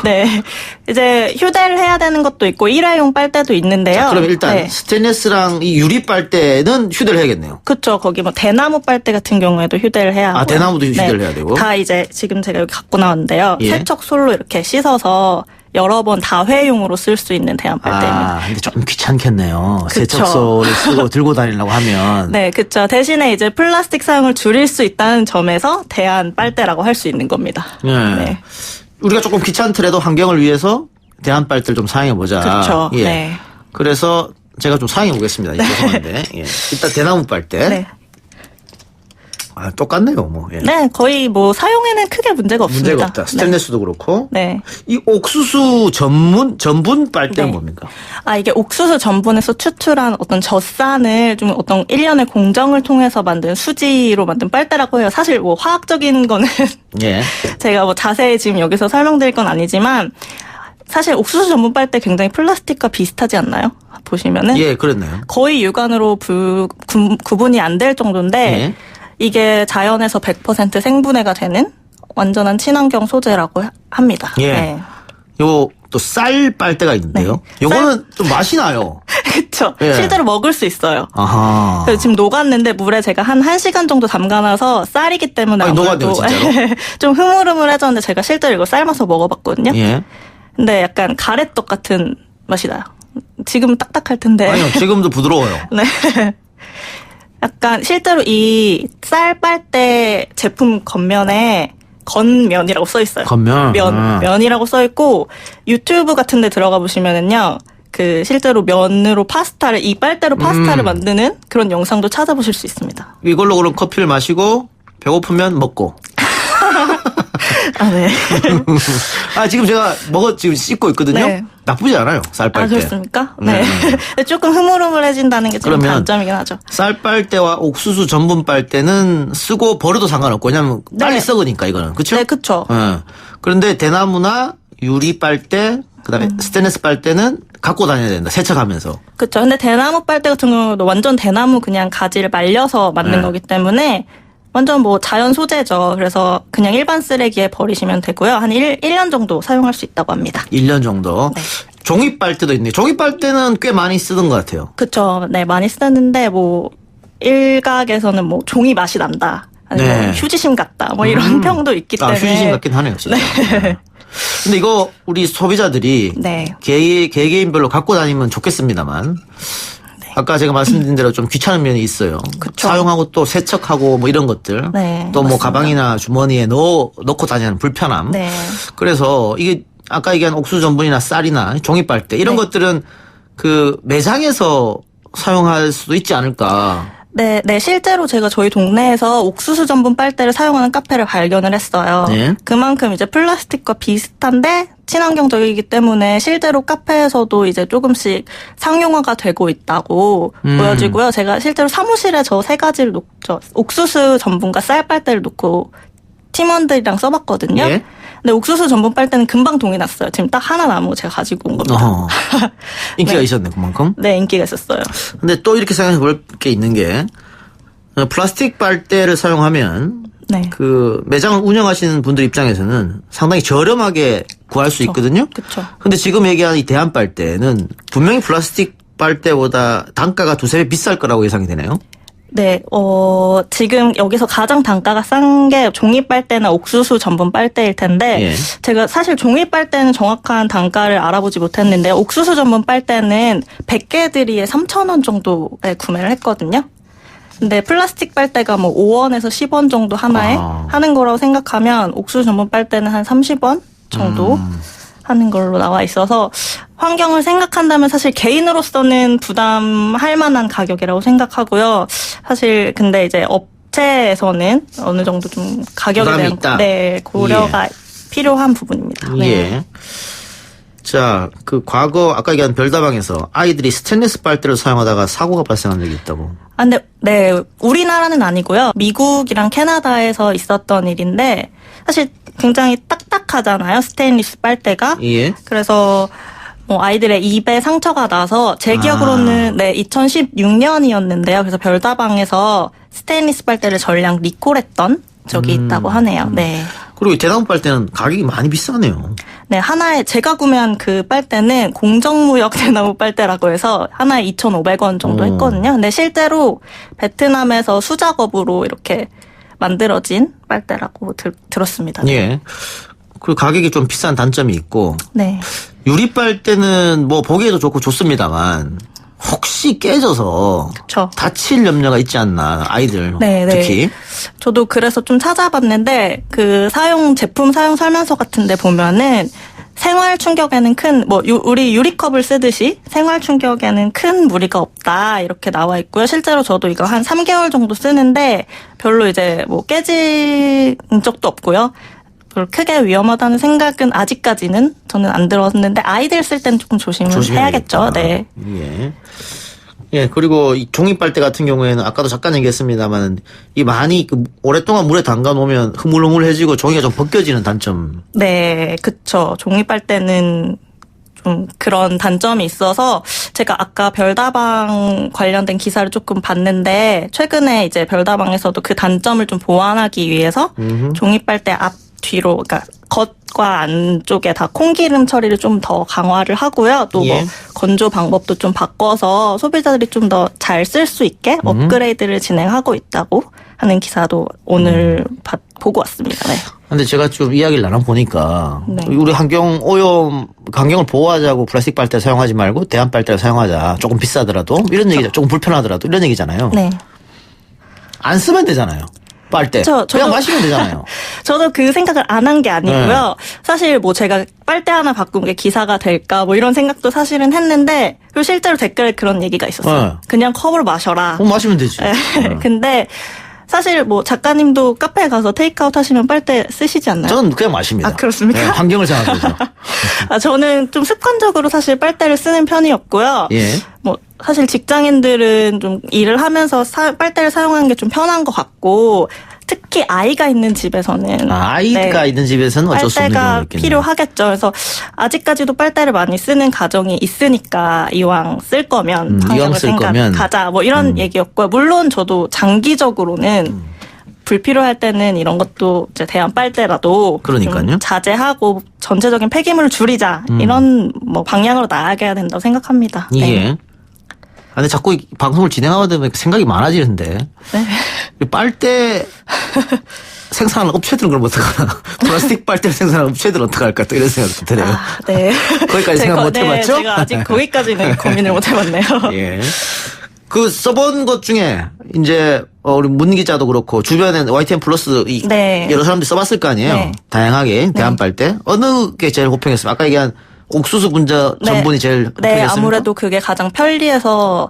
네. 이제 휴대를 해야 되는 것도 있고 일회용 빨대도 있는데요. 자, 그럼 일단 네. 스테인레스랑 이 유리 빨대는 휴대를 해야겠네요. 그렇죠. 거기 뭐 대나무 빨대 같은 경우에도 휴대를 해야 하고. 대나무도 휴대를 해야 되고. 다 이제 지금 제가 여기 갖고 나왔는데요. 예. 세척솔로 이렇게 씻어서 여러 번 다회용으로 쓸 수 있는 대한 빨대입니다. 근데 좀 귀찮겠네요. 그쵸. 세척소를 쓰고 들고 다니려고 하면. 네, 그렇죠. 대신에 이제 플라스틱 사용을 줄일 수 있다는 점에서 대한 빨대라고 할 수 있는 겁니다. 네. 우리가 조금 귀찮더라도 환경을 위해서 대한 빨대를 좀 사용해 보자. 그렇죠. 예. 네. 그래서 제가 좀 사용해 보겠습니다. 죄송한데. 예. 일단 대나무 빨대. 네. 똑같네요, 뭐. 예. 네, 거의 뭐 사용에는 크게 문제가 없습니다. 문제가 없다. 스테인레스도 그렇고. 네. 이 옥수수 전분 빨대는 뭡니까? 이게 옥수수 전분에서 추출한 어떤 젖산을 좀 어떤 일련의 공정을 통해서 만든 수지로 만든 빨대라고 해요. 사실 뭐 화학적인 거는 예. 제가 뭐 자세히 지금 여기서 설명드릴 건 아니지만 사실 옥수수 전분 빨대 굉장히 플라스틱과 비슷하지 않나요? 보시면은. 예, 그렇네요. 거의 육안으로 구분이 안 될 정도인데 예. 이게 자연에서 100% 생분해가 되는 완전한 친환경 소재라고 합니다. 예. 네. 요 또 쌀 빨대가 있는데요. 요거는 좀 맛이 나요. 그렇죠. 예. 실제로 먹을 수 있어요. 아하. 그래서 지금 녹았는데 물에 제가 한 1시간 정도 담가놔서 쌀이기 때문에 녹았네요, 아무래도 진짜로. 좀 흐물흐물해졌는데 제가 실제로 이거 삶아서 먹어봤거든요. 예. 근데 약간 가래떡 같은 맛이 나요. 지금은 딱딱할 텐데. 아니요, 지금도 부드러워요. 네. 약간 실제로 이 쌀 빨대 제품 겉면에 건면이라고 써 있어요. 겉면? 면이라고 써 있고 유튜브 같은 데 들어가 보시면은요. 그 실제로 면으로 파스타를 이 빨대로 파스타를 만드는 그런 영상도 찾아보실 수 있습니다. 이걸로 그럼 커피를 마시고 배고프면 먹고. 아, 네. 지금 제가 지금 씻고 있거든요. 네. 나쁘지 않아요, 쌀빨대. 아, 그렇습니까? 네. 조금 흐물흐물해진다는 게 좀 그러면 단점이긴 하죠. 쌀빨대와 옥수수 전분 빨대는 쓰고 버려도 상관없고, 왜냐면 빨리 썩으니까 이거는. 그쵸? 네, 그쵸. 그런데 대나무나 유리 빨대, 그 다음에 스테인리스 빨대는 갖고 다녀야 된다, 세척하면서. 그쵸. 근데 대나무 빨대 같은 경우도 완전 대나무 그냥 가지를 말려서 만든 거기 때문에 완전 뭐 자연 소재죠. 그래서 그냥 일반 쓰레기에 버리시면 되고요. 한 1년 정도 사용할 수 있다고 합니다. 1년 정도. 네. 종이 빨대도 있네요. 종이 빨대는 꽤 많이 쓰던 것 같아요. 그쵸. 네, 많이 쓰는데 뭐 일각에서는 뭐 종이 맛이 난다. 아니면 네. 휴지심 같다. 뭐 이런 평도 있기 때문에. 휴지심 같긴 하네요, 진짜. 네. 근데 이거 우리 소비자들이 네. 개개인별로 갖고 다니면 좋겠습니다만 아까 제가 말씀드린 대로 좀 귀찮은 면이 있어요. 그쵸. 사용하고 또 세척하고 뭐 이런 것들. 네, 또 뭐 맞습니다. 가방이나 주머니에 넣고 다니는 불편함. 네. 그래서 이게 아까 얘기한 옥수수 전분이나 쌀이나 종이 빨대 이런 것들은 그 매장에서 사용할 수도 있지 않을까. 네, 실제로 제가 저희 동네에서 옥수수 전분 빨대를 사용하는 카페를 발견을 했어요. 네. 그만큼 이제 플라스틱과 비슷한데 친환경적이기 때문에 실제로 카페에서도 이제 조금씩 상용화가 되고 있다고 보여지고요. 제가 실제로 사무실에 저 세 가지를 놓죠. 옥수수 전분과 쌀 빨대를 놓고 팀원들이랑 써봤거든요. 예? 근데 옥수수 전분 빨대는 금방 동이 났어요. 지금 딱 하나 남은 거 제가 가지고 온 겁니다. 인기가 네. 있었네, 그만큼. 네, 인기가 있었어요. 근데 또 이렇게 생각해 볼 게 있는 게 플라스틱 빨대를 사용하면 네. 그 매장을 운영하시는 분들 입장에서는 상당히 저렴하게 구할 수 있거든요. 그렇죠. 근데 지금 얘기한 이 대한 빨대는 분명히 플라스틱 빨대보다 단가가 두세 배 비쌀 거라고 예상이 되네요. 네, 지금 여기서 가장 단가가 싼 게 종이 빨대나 옥수수 전분 빨대일 텐데, 예. 제가 사실 종이 빨대는 정확한 단가를 알아보지 못했는데, 옥수수 전분 빨대는 100개들이에 3,000원 정도에 구매를 했거든요. 근데 플라스틱 빨대가 뭐 5원에서 10원 정도 하나에 하는 거라고 생각하면, 옥수수 전분 빨대는 한 30원 정도 하는 걸로 나와 있어서 환경을 생각한다면 사실 개인으로서는 부담할 만한 가격이라고 생각하고요. 사실 근데 이제 업체에서는 어느 정도 좀 가격에 부담이 대한 있다. 네, 고려가 필요한 부분입니다. 네. 예. 자, 그 과거 아까 얘기한 별다방에서 아이들이 스테인리스 빨대를 사용하다가 사고가 발생한 적이 있다고. 아, 근데 네, 우리나라는 아니고요. 미국이랑 캐나다에서 있었던 일인데 사실 굉장히 딱딱하잖아요. 스테인리스 빨대가. 예. 그래서 뭐 아이들의 입에 상처가 나서 제 기억으로는 네, 2016년이었는데요. 그래서 별다방에서 스테인리스 빨대를 전량 리콜했던 적이 있다고 하네요. 네. 그리고 이 대나무 빨대는 가격이 많이 비싸네요. 네, 하나에 제가 구매한 그 빨대는 공정무역 대나무 빨대라고 해서 하나에 2,500원 정도 했거든요. 근데 실제로 베트남에서 수작업으로 이렇게 만들어진 빨대라고 들었습니다. 네. 예. 그리고 가격이 좀 비싼 단점이 있고 네. 유리 빨대는 뭐 보기에도 좋고 좋습니다만 혹시 깨져서 그쵸. 다칠 염려가 있지 않나 아이들 네, 특히. 네. 저도 그래서 좀 찾아봤는데 그 제품 사용 설명서 같은데 보면은 생활 충격에는 우리 유리컵을 쓰듯이 생활 충격에는 큰 무리가 없다 이렇게 나와 있고요. 실제로 저도 이거 한 3개월 정도 쓰는데 별로 이제 뭐 깨진 적도 없고요. 별로 크게 위험하다는 생각은 아직까지는 저는 안 들었는데 아이들 쓸 때는 조금 조심을 해야겠죠. 네. 예. 예, 그리고 이 종이 빨대 같은 경우에는 아까도 잠깐 얘기했습니다만 이 많이 오랫동안 물에 담가 놓으면 흐물흐물해지고 종이가 좀 벗겨지는 단점. 네, 그쵸. 종이 빨대는 좀 그런 단점이 있어서 제가 아까 별다방 관련된 기사를 조금 봤는데 최근에 이제 별다방에서도 그 단점을 좀 보완하기 위해서 종이 빨대 앞 뒤로 그러니까 겉과 안쪽에 다 콩기름 처리를 좀 더 강화를 하고요. 또 뭐 건조 방법도 좀 바꿔서 소비자들이 좀 더 잘 쓸 수 있게 업그레이드를 진행하고 있다고 하는 기사도 오늘 보고 왔습니다. 네. 근데 제가 좀 이야기를 나눠보니까 네. 우리 환경을 보호하자고 플라스틱 빨대 사용하지 말고 대한 빨대를 사용하자. 조금 비싸더라도 이런 얘기죠. 조금 불편하더라도 이런 얘기잖아요. 네. 안 쓰면 되잖아요. 빨대. 그냥 마시면 되잖아요. 저도 그 생각을 안 한 게 아니고요. 사실 뭐 제가 빨대 하나 바꾼 게 기사가 될까 뭐 이런 생각도 사실은 했는데 그리고 실제로 댓글에 그런 얘기가 있었어요. 그냥 컵으로 마셔라. 마시면 되지. 근데 사실 뭐 작가님도 카페에 가서 테이크아웃 하시면 빨대 쓰시지 않나요? 저는 그냥 마십니다. 아, 그렇습니까? 네, 환경을 생각해서. 저는 좀 습관적으로 사실 빨대를 쓰는 편이었고요. 예. 뭐 사실 직장인들은 좀 일을 하면서 빨대를 사용하는 게 좀 편한 것 같고 특히 아이가 있는 집에서는 아이가 있는 집에서는 어쩔 수 없는 경우가 빨대가 있겠네요. 필요하겠죠. 그래서 아직까지도 빨대를 많이 쓰는 가정이 있으니까 이왕 쓸 거면 이왕 쓸 거면 가자 뭐 이런 얘기였고요. 물론 저도 장기적으로는 불필요할 때는 이런 것도 이제 대한 빨대라도 그러니까요. 좀 자제하고 전체적인 폐기물을 줄이자 이런 뭐 방향으로 나아가야 된다고 생각합니다. 예. 근데 자꾸 이 방송을 진행하다 보면 생각이 많아지는데. 네. 빨대 생산하는 업체들은 그럼 어떡하나. 플라스틱 빨대를 생산하는 업체들은 어떡할까 또 이런 생각이 드네요. 네. 거기까지 생각 못 해봤죠? 제가 아직 거기까지는 고민을 못 해봤네요. 예. 그 써본 것 중에 이제 우리 문 기자도 그렇고 주변에 YTN 플러스 여러 사람들이 써봤을 거 아니에요. 네. 다양하게 대한 빨대 어느 게 제일 호평했어요? 아까 얘기한 옥수수 분자 전분이 제일 호평했습니까? 네, 아무래도 그게 가장 편리해서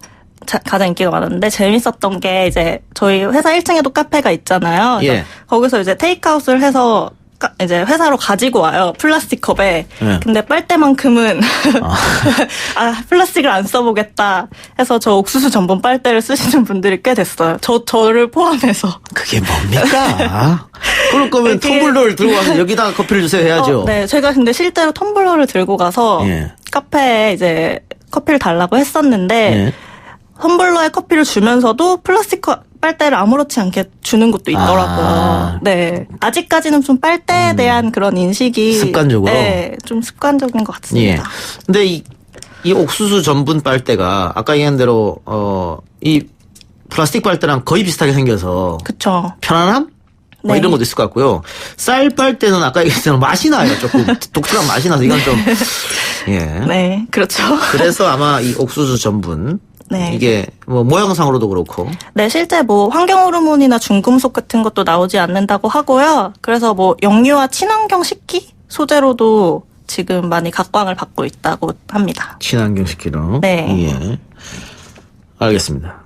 가장 인기가 많았는데 재밌었던 게 이제 저희 회사 1층에도 카페가 있잖아요. 예. 거기서 이제 테이크아웃을 해서 이제 회사로 가지고 와요. 플라스틱 컵에. 예. 근데 빨대만큼은 플라스틱을 안 써보겠다 해서 저 옥수수 전분 빨대를 쓰시는 분들이 꽤 됐어요. 저를 포함해서. 그게 뭡니까? 그럴 거면 텀블러를 들고 와서 여기다가 커피를 주세요 해야죠. 네, 제가 근데 실제로 텀블러를 들고 가서 카페에 이제 커피를 달라고 했었는데 텀블러에 커피를 주면서도 플라스틱 빨대를 아무렇지 않게 주는 것도 있더라고요. 네. 아직까지는 좀 빨대에 대한 그런 인식이 습관적으로? 네, 좀 습관적인 것 같습니다. 예. 근데 이 옥수수 전분 빨대가 아까 얘기한 대로 이 플라스틱 빨대랑 거의 비슷하게 생겨서 그쵸. 편안함? 뭐 이런 것도 있을 것 같고요. 쌀 빨대는 아까 얘기했던 맛이 나요. 조금 독특한 맛이 나서 이건 좀 예. 네, 그렇죠. 그래서 아마 이 옥수수 전분 이게 뭐 모양상으로도 그렇고. 네, 실제 뭐 환경 호르몬이나 중금속 같은 것도 나오지 않는다고 하고요. 그래서 뭐 영유아 친환경 식기 소재로도 지금 많이 각광을 받고 있다고 합니다. 친환경 식기로. 네. 예. 알겠습니다.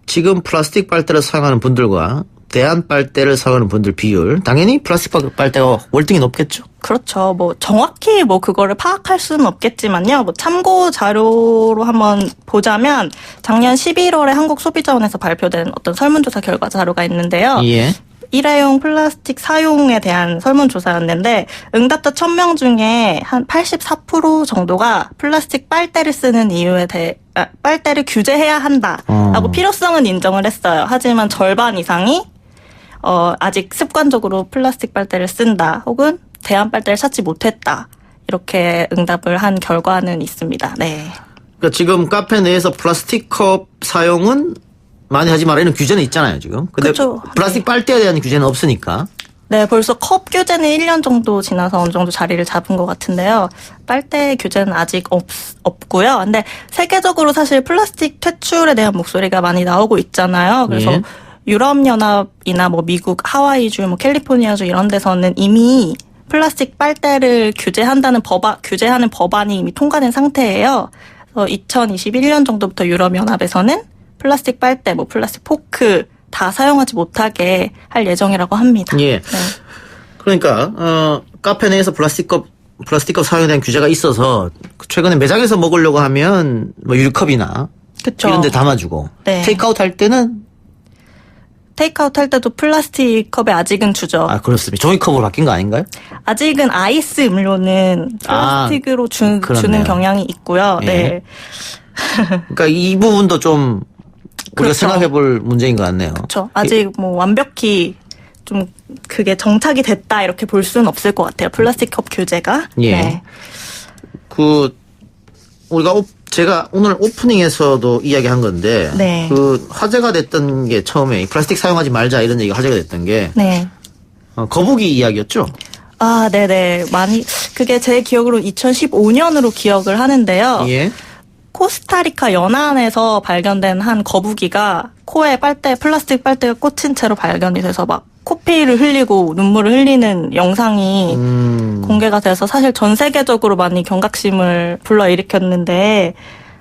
지금 플라스틱 빨대를 사용하는 분들과 대한 빨대를 사용하는 분들 비율 당연히 플라스틱 빨대가 월등히 높겠죠. 그렇죠. 뭐 정확히 뭐 그거를 파악할 수는 없겠지만요. 뭐 참고 자료로 한번 보자면 작년 11월에 한국소비자원에서 발표된 어떤 설문조사 결과 자료가 있는데요. 예. 일회용 플라스틱 사용에 대한 설문조사였는데 응답자 1000명 중에 한 84% 정도가 플라스틱 빨대를 쓰는 이유에 대해 빨대를 규제해야 한다라고 필요성은 인정을 했어요. 하지만 절반 이상이 아직 습관적으로 플라스틱 빨대를 쓴다 혹은 대한 빨대를 찾지 못했다 이렇게 응답을 한 결과는 있습니다. 네. 그러니까 지금 카페 내에서 플라스틱 컵 사용은 많이 하지 말라는 규제는 있잖아요, 지금. 근데 그쵸. 플라스틱 빨대에 대한 규제는 없으니까. 네, 벌써 컵 규제는 1년 정도 지나서 어느 정도 자리를 잡은 것 같은데요. 빨대 규제는 아직 없고요. 근데 세계적으로 사실 플라스틱 퇴출에 대한 목소리가 많이 나오고 있잖아요. 그래서 유럽연합이나 뭐 미국, 하와이주, 뭐 캘리포니아주 이런 데서는 이미 플라스틱 빨대를 규제하는 법안이 이미 통과된 상태예요. 그래서 2021년 정도부터 유럽연합에서는 플라스틱 빨대, 뭐 플라스틱 포크 다 사용하지 못하게 할 예정이라고 합니다. 예. 네. 그러니까 카페 내에서 플라스틱 컵 사용에 대한 규제가 있어서 최근에 매장에서 먹으려고 하면 뭐 유리컵이나 이런 데 담아주고 테이크아웃 할 때는 테이크아웃 할 때도 플라스틱 컵에 아직은 주죠. 아, 그렇습니다. 종이컵으로 바뀐 거 아닌가요? 아직은 아이스 음료는 플라스틱으로 주는 경향이 있고요. 네. 그러니까 이 부분도 좀 우리가 생각해볼 문제인 것 같네요. 그렇죠. 아직 뭐 완벽히 좀 그게 정착이 됐다 이렇게 볼 수는 없을 것 같아요. 플라스틱 컵 규제가. 예. 네. 제가 오늘 오프닝에서도 이야기한 건데 그 화제가 됐던 게 처음에 플라스틱 사용하지 말자 이런 얘기가 화제가 됐던 게 거북이 이야기였죠? 아, 네네. 그게 제 기억으로 2015년으로 기억을 하는데요. 예. 코스타리카 연안에서 발견된 한 거북이가 코에 플라스틱 빨대가 꽂힌 채로 발견이 돼서 막 코피를 흘리고 눈물을 흘리는 영상이 공개가 돼서 사실 전 세계적으로 많이 경각심을 불러일으켰는데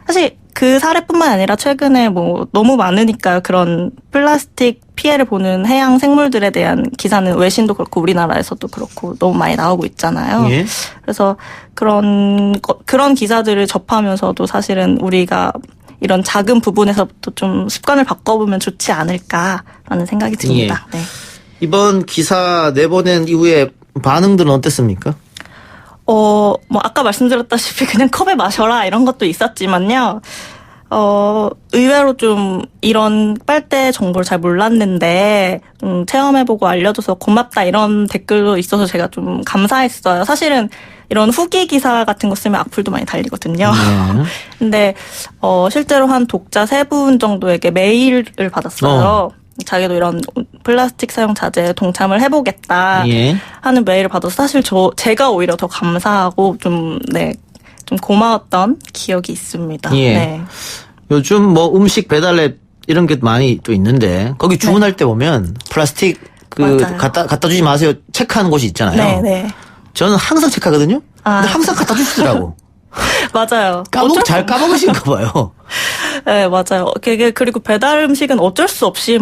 사실 그 사례뿐만 아니라 최근에 너무 많으니까요. 그런 플라스틱 피해를 보는 해양 생물들에 대한 기사는 외신도 그렇고 우리나라에서도 그렇고 너무 많이 나오고 있잖아요. 예. 그래서 그런 기사들을 접하면서도 사실은 우리가 이런 작은 부분에서부터 좀 습관을 바꿔보면 좋지 않을까라는 생각이 듭니다. 예. 네. 이번 기사 내보낸 이후에 반응들은 어땠습니까? 아까 말씀드렸다시피 그냥 컵에 마셔라 이런 것도 있었지만요. 의외로 좀 이런 빨대 정보를 잘 몰랐는데 체험해보고 알려줘서 고맙다 이런 댓글도 있어서 제가 좀 감사했어요. 사실은 이런 후기 기사 같은 거 쓰면 악플도 많이 달리거든요. 근데 실제로 한 독자 3분 정도에게 메일을 받았어요. 자기도 이런 플라스틱 사용 자제에 동참을 해보겠다 하는 메일을 받아서 사실 제가 오히려 더 감사하고 좀 고마웠던 기억이 있습니다. 예. 네. 요즘 음식 배달앱 이런 게 많이 또 있는데 거기 주문할 때 보면 플라스틱 갖다 주지 마세요 체크하는 곳이 있잖아요. 네. 저는 항상 체크하거든요. 근데 항상 갖다 주시더라고. 맞아요. 잘 까먹으신가 봐요. 네, 맞아요. 그리고 배달 음식은 어쩔 수 없이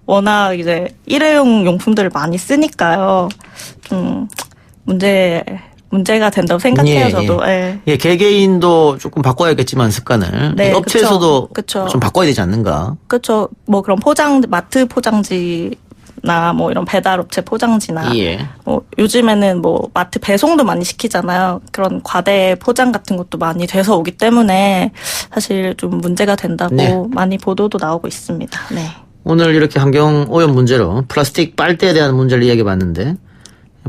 워낙 이제 일회용 용품들을 많이 쓰니까요. 좀 문제가 된다고 생각해요, 저도. 예, 개개인도 조금 바꿔야겠지만 습관을. 네, 업체에서도 그쵸. 좀 바꿔야 되지 않는가. 그렇죠. 그런 마트 포장지나 이런 배달업체 포장지나 요즘에는 마트 배송도 많이 시키잖아요. 그런 과대 포장 같은 것도 많이 돼서 오기 때문에 사실 좀 문제가 된다고 많이 보도도 나오고 있습니다. 네. 오늘 이렇게 환경 오염 문제로 플라스틱 빨대에 대한 문제를 이야기해봤는데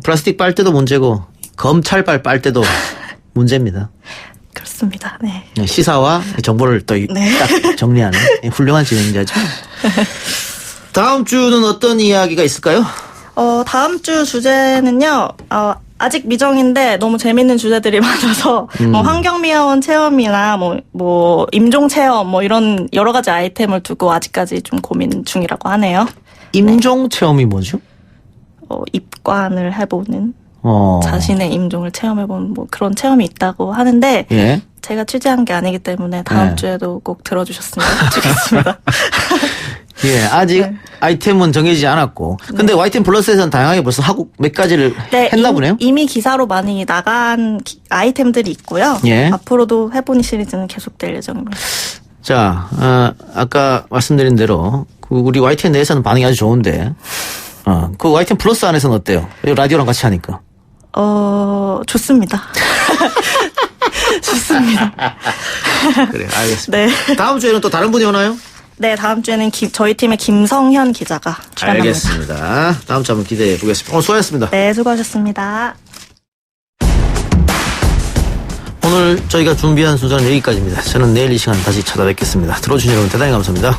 플라스틱 빨대도 문제고 검찰발 빨대도 문제입니다. 그렇습니다. 네. 시사와 정보를 또 딱 정리하는 훌륭한 진행자죠. 다음 주는 어떤 이야기가 있을까요? 다음 주 주제는요. 아직 미정인데 너무 재밌는 주제들이 많아서 환경미화원 체험이나 임종 체험 이런 여러 가지 아이템을 두고 아직까지 좀 고민 중이라고 하네요. 임종 체험이 뭐죠? 입관을 해보는 자신의 임종을 체험해보는 그런 체험이 있다고 하는데 제가 취재한 게 아니기 때문에 다음 주에도 꼭 들어주셨으면 좋겠습니다. 예, 아직 아이템은 정해지지 않았고. 근데 YTN 플러스에서는 다양하게 벌써 하고 몇 가지를 했나 보네요? 이미 기사로 많이 나간 아이템들이 있고요. 앞으로도 해보니 시리즈는 계속될 예정입니다. 자, 아까 말씀드린 대로 우리 YTN 내에서는 반응이 아주 좋은데 그 YTN 플러스 안에서는 어때요? 라디오랑 같이 하니까. 좋습니다. 좋습니다. 그래, 알겠습니다. 네. 다음 주에는 또 다른 분이 오나요? 네, 다음 주에는 저희 팀의 김성현 기자가 출연합니다. 알겠습니다. 다음 주 한번 기대해 보겠습니다. 오늘 수고하셨습니다. 네, 수고하셨습니다. 오늘 저희가 준비한 순서는 여기까지입니다. 저는 내일 이 시간 다시 찾아뵙겠습니다. 들어주신 여러분 대단히 감사합니다.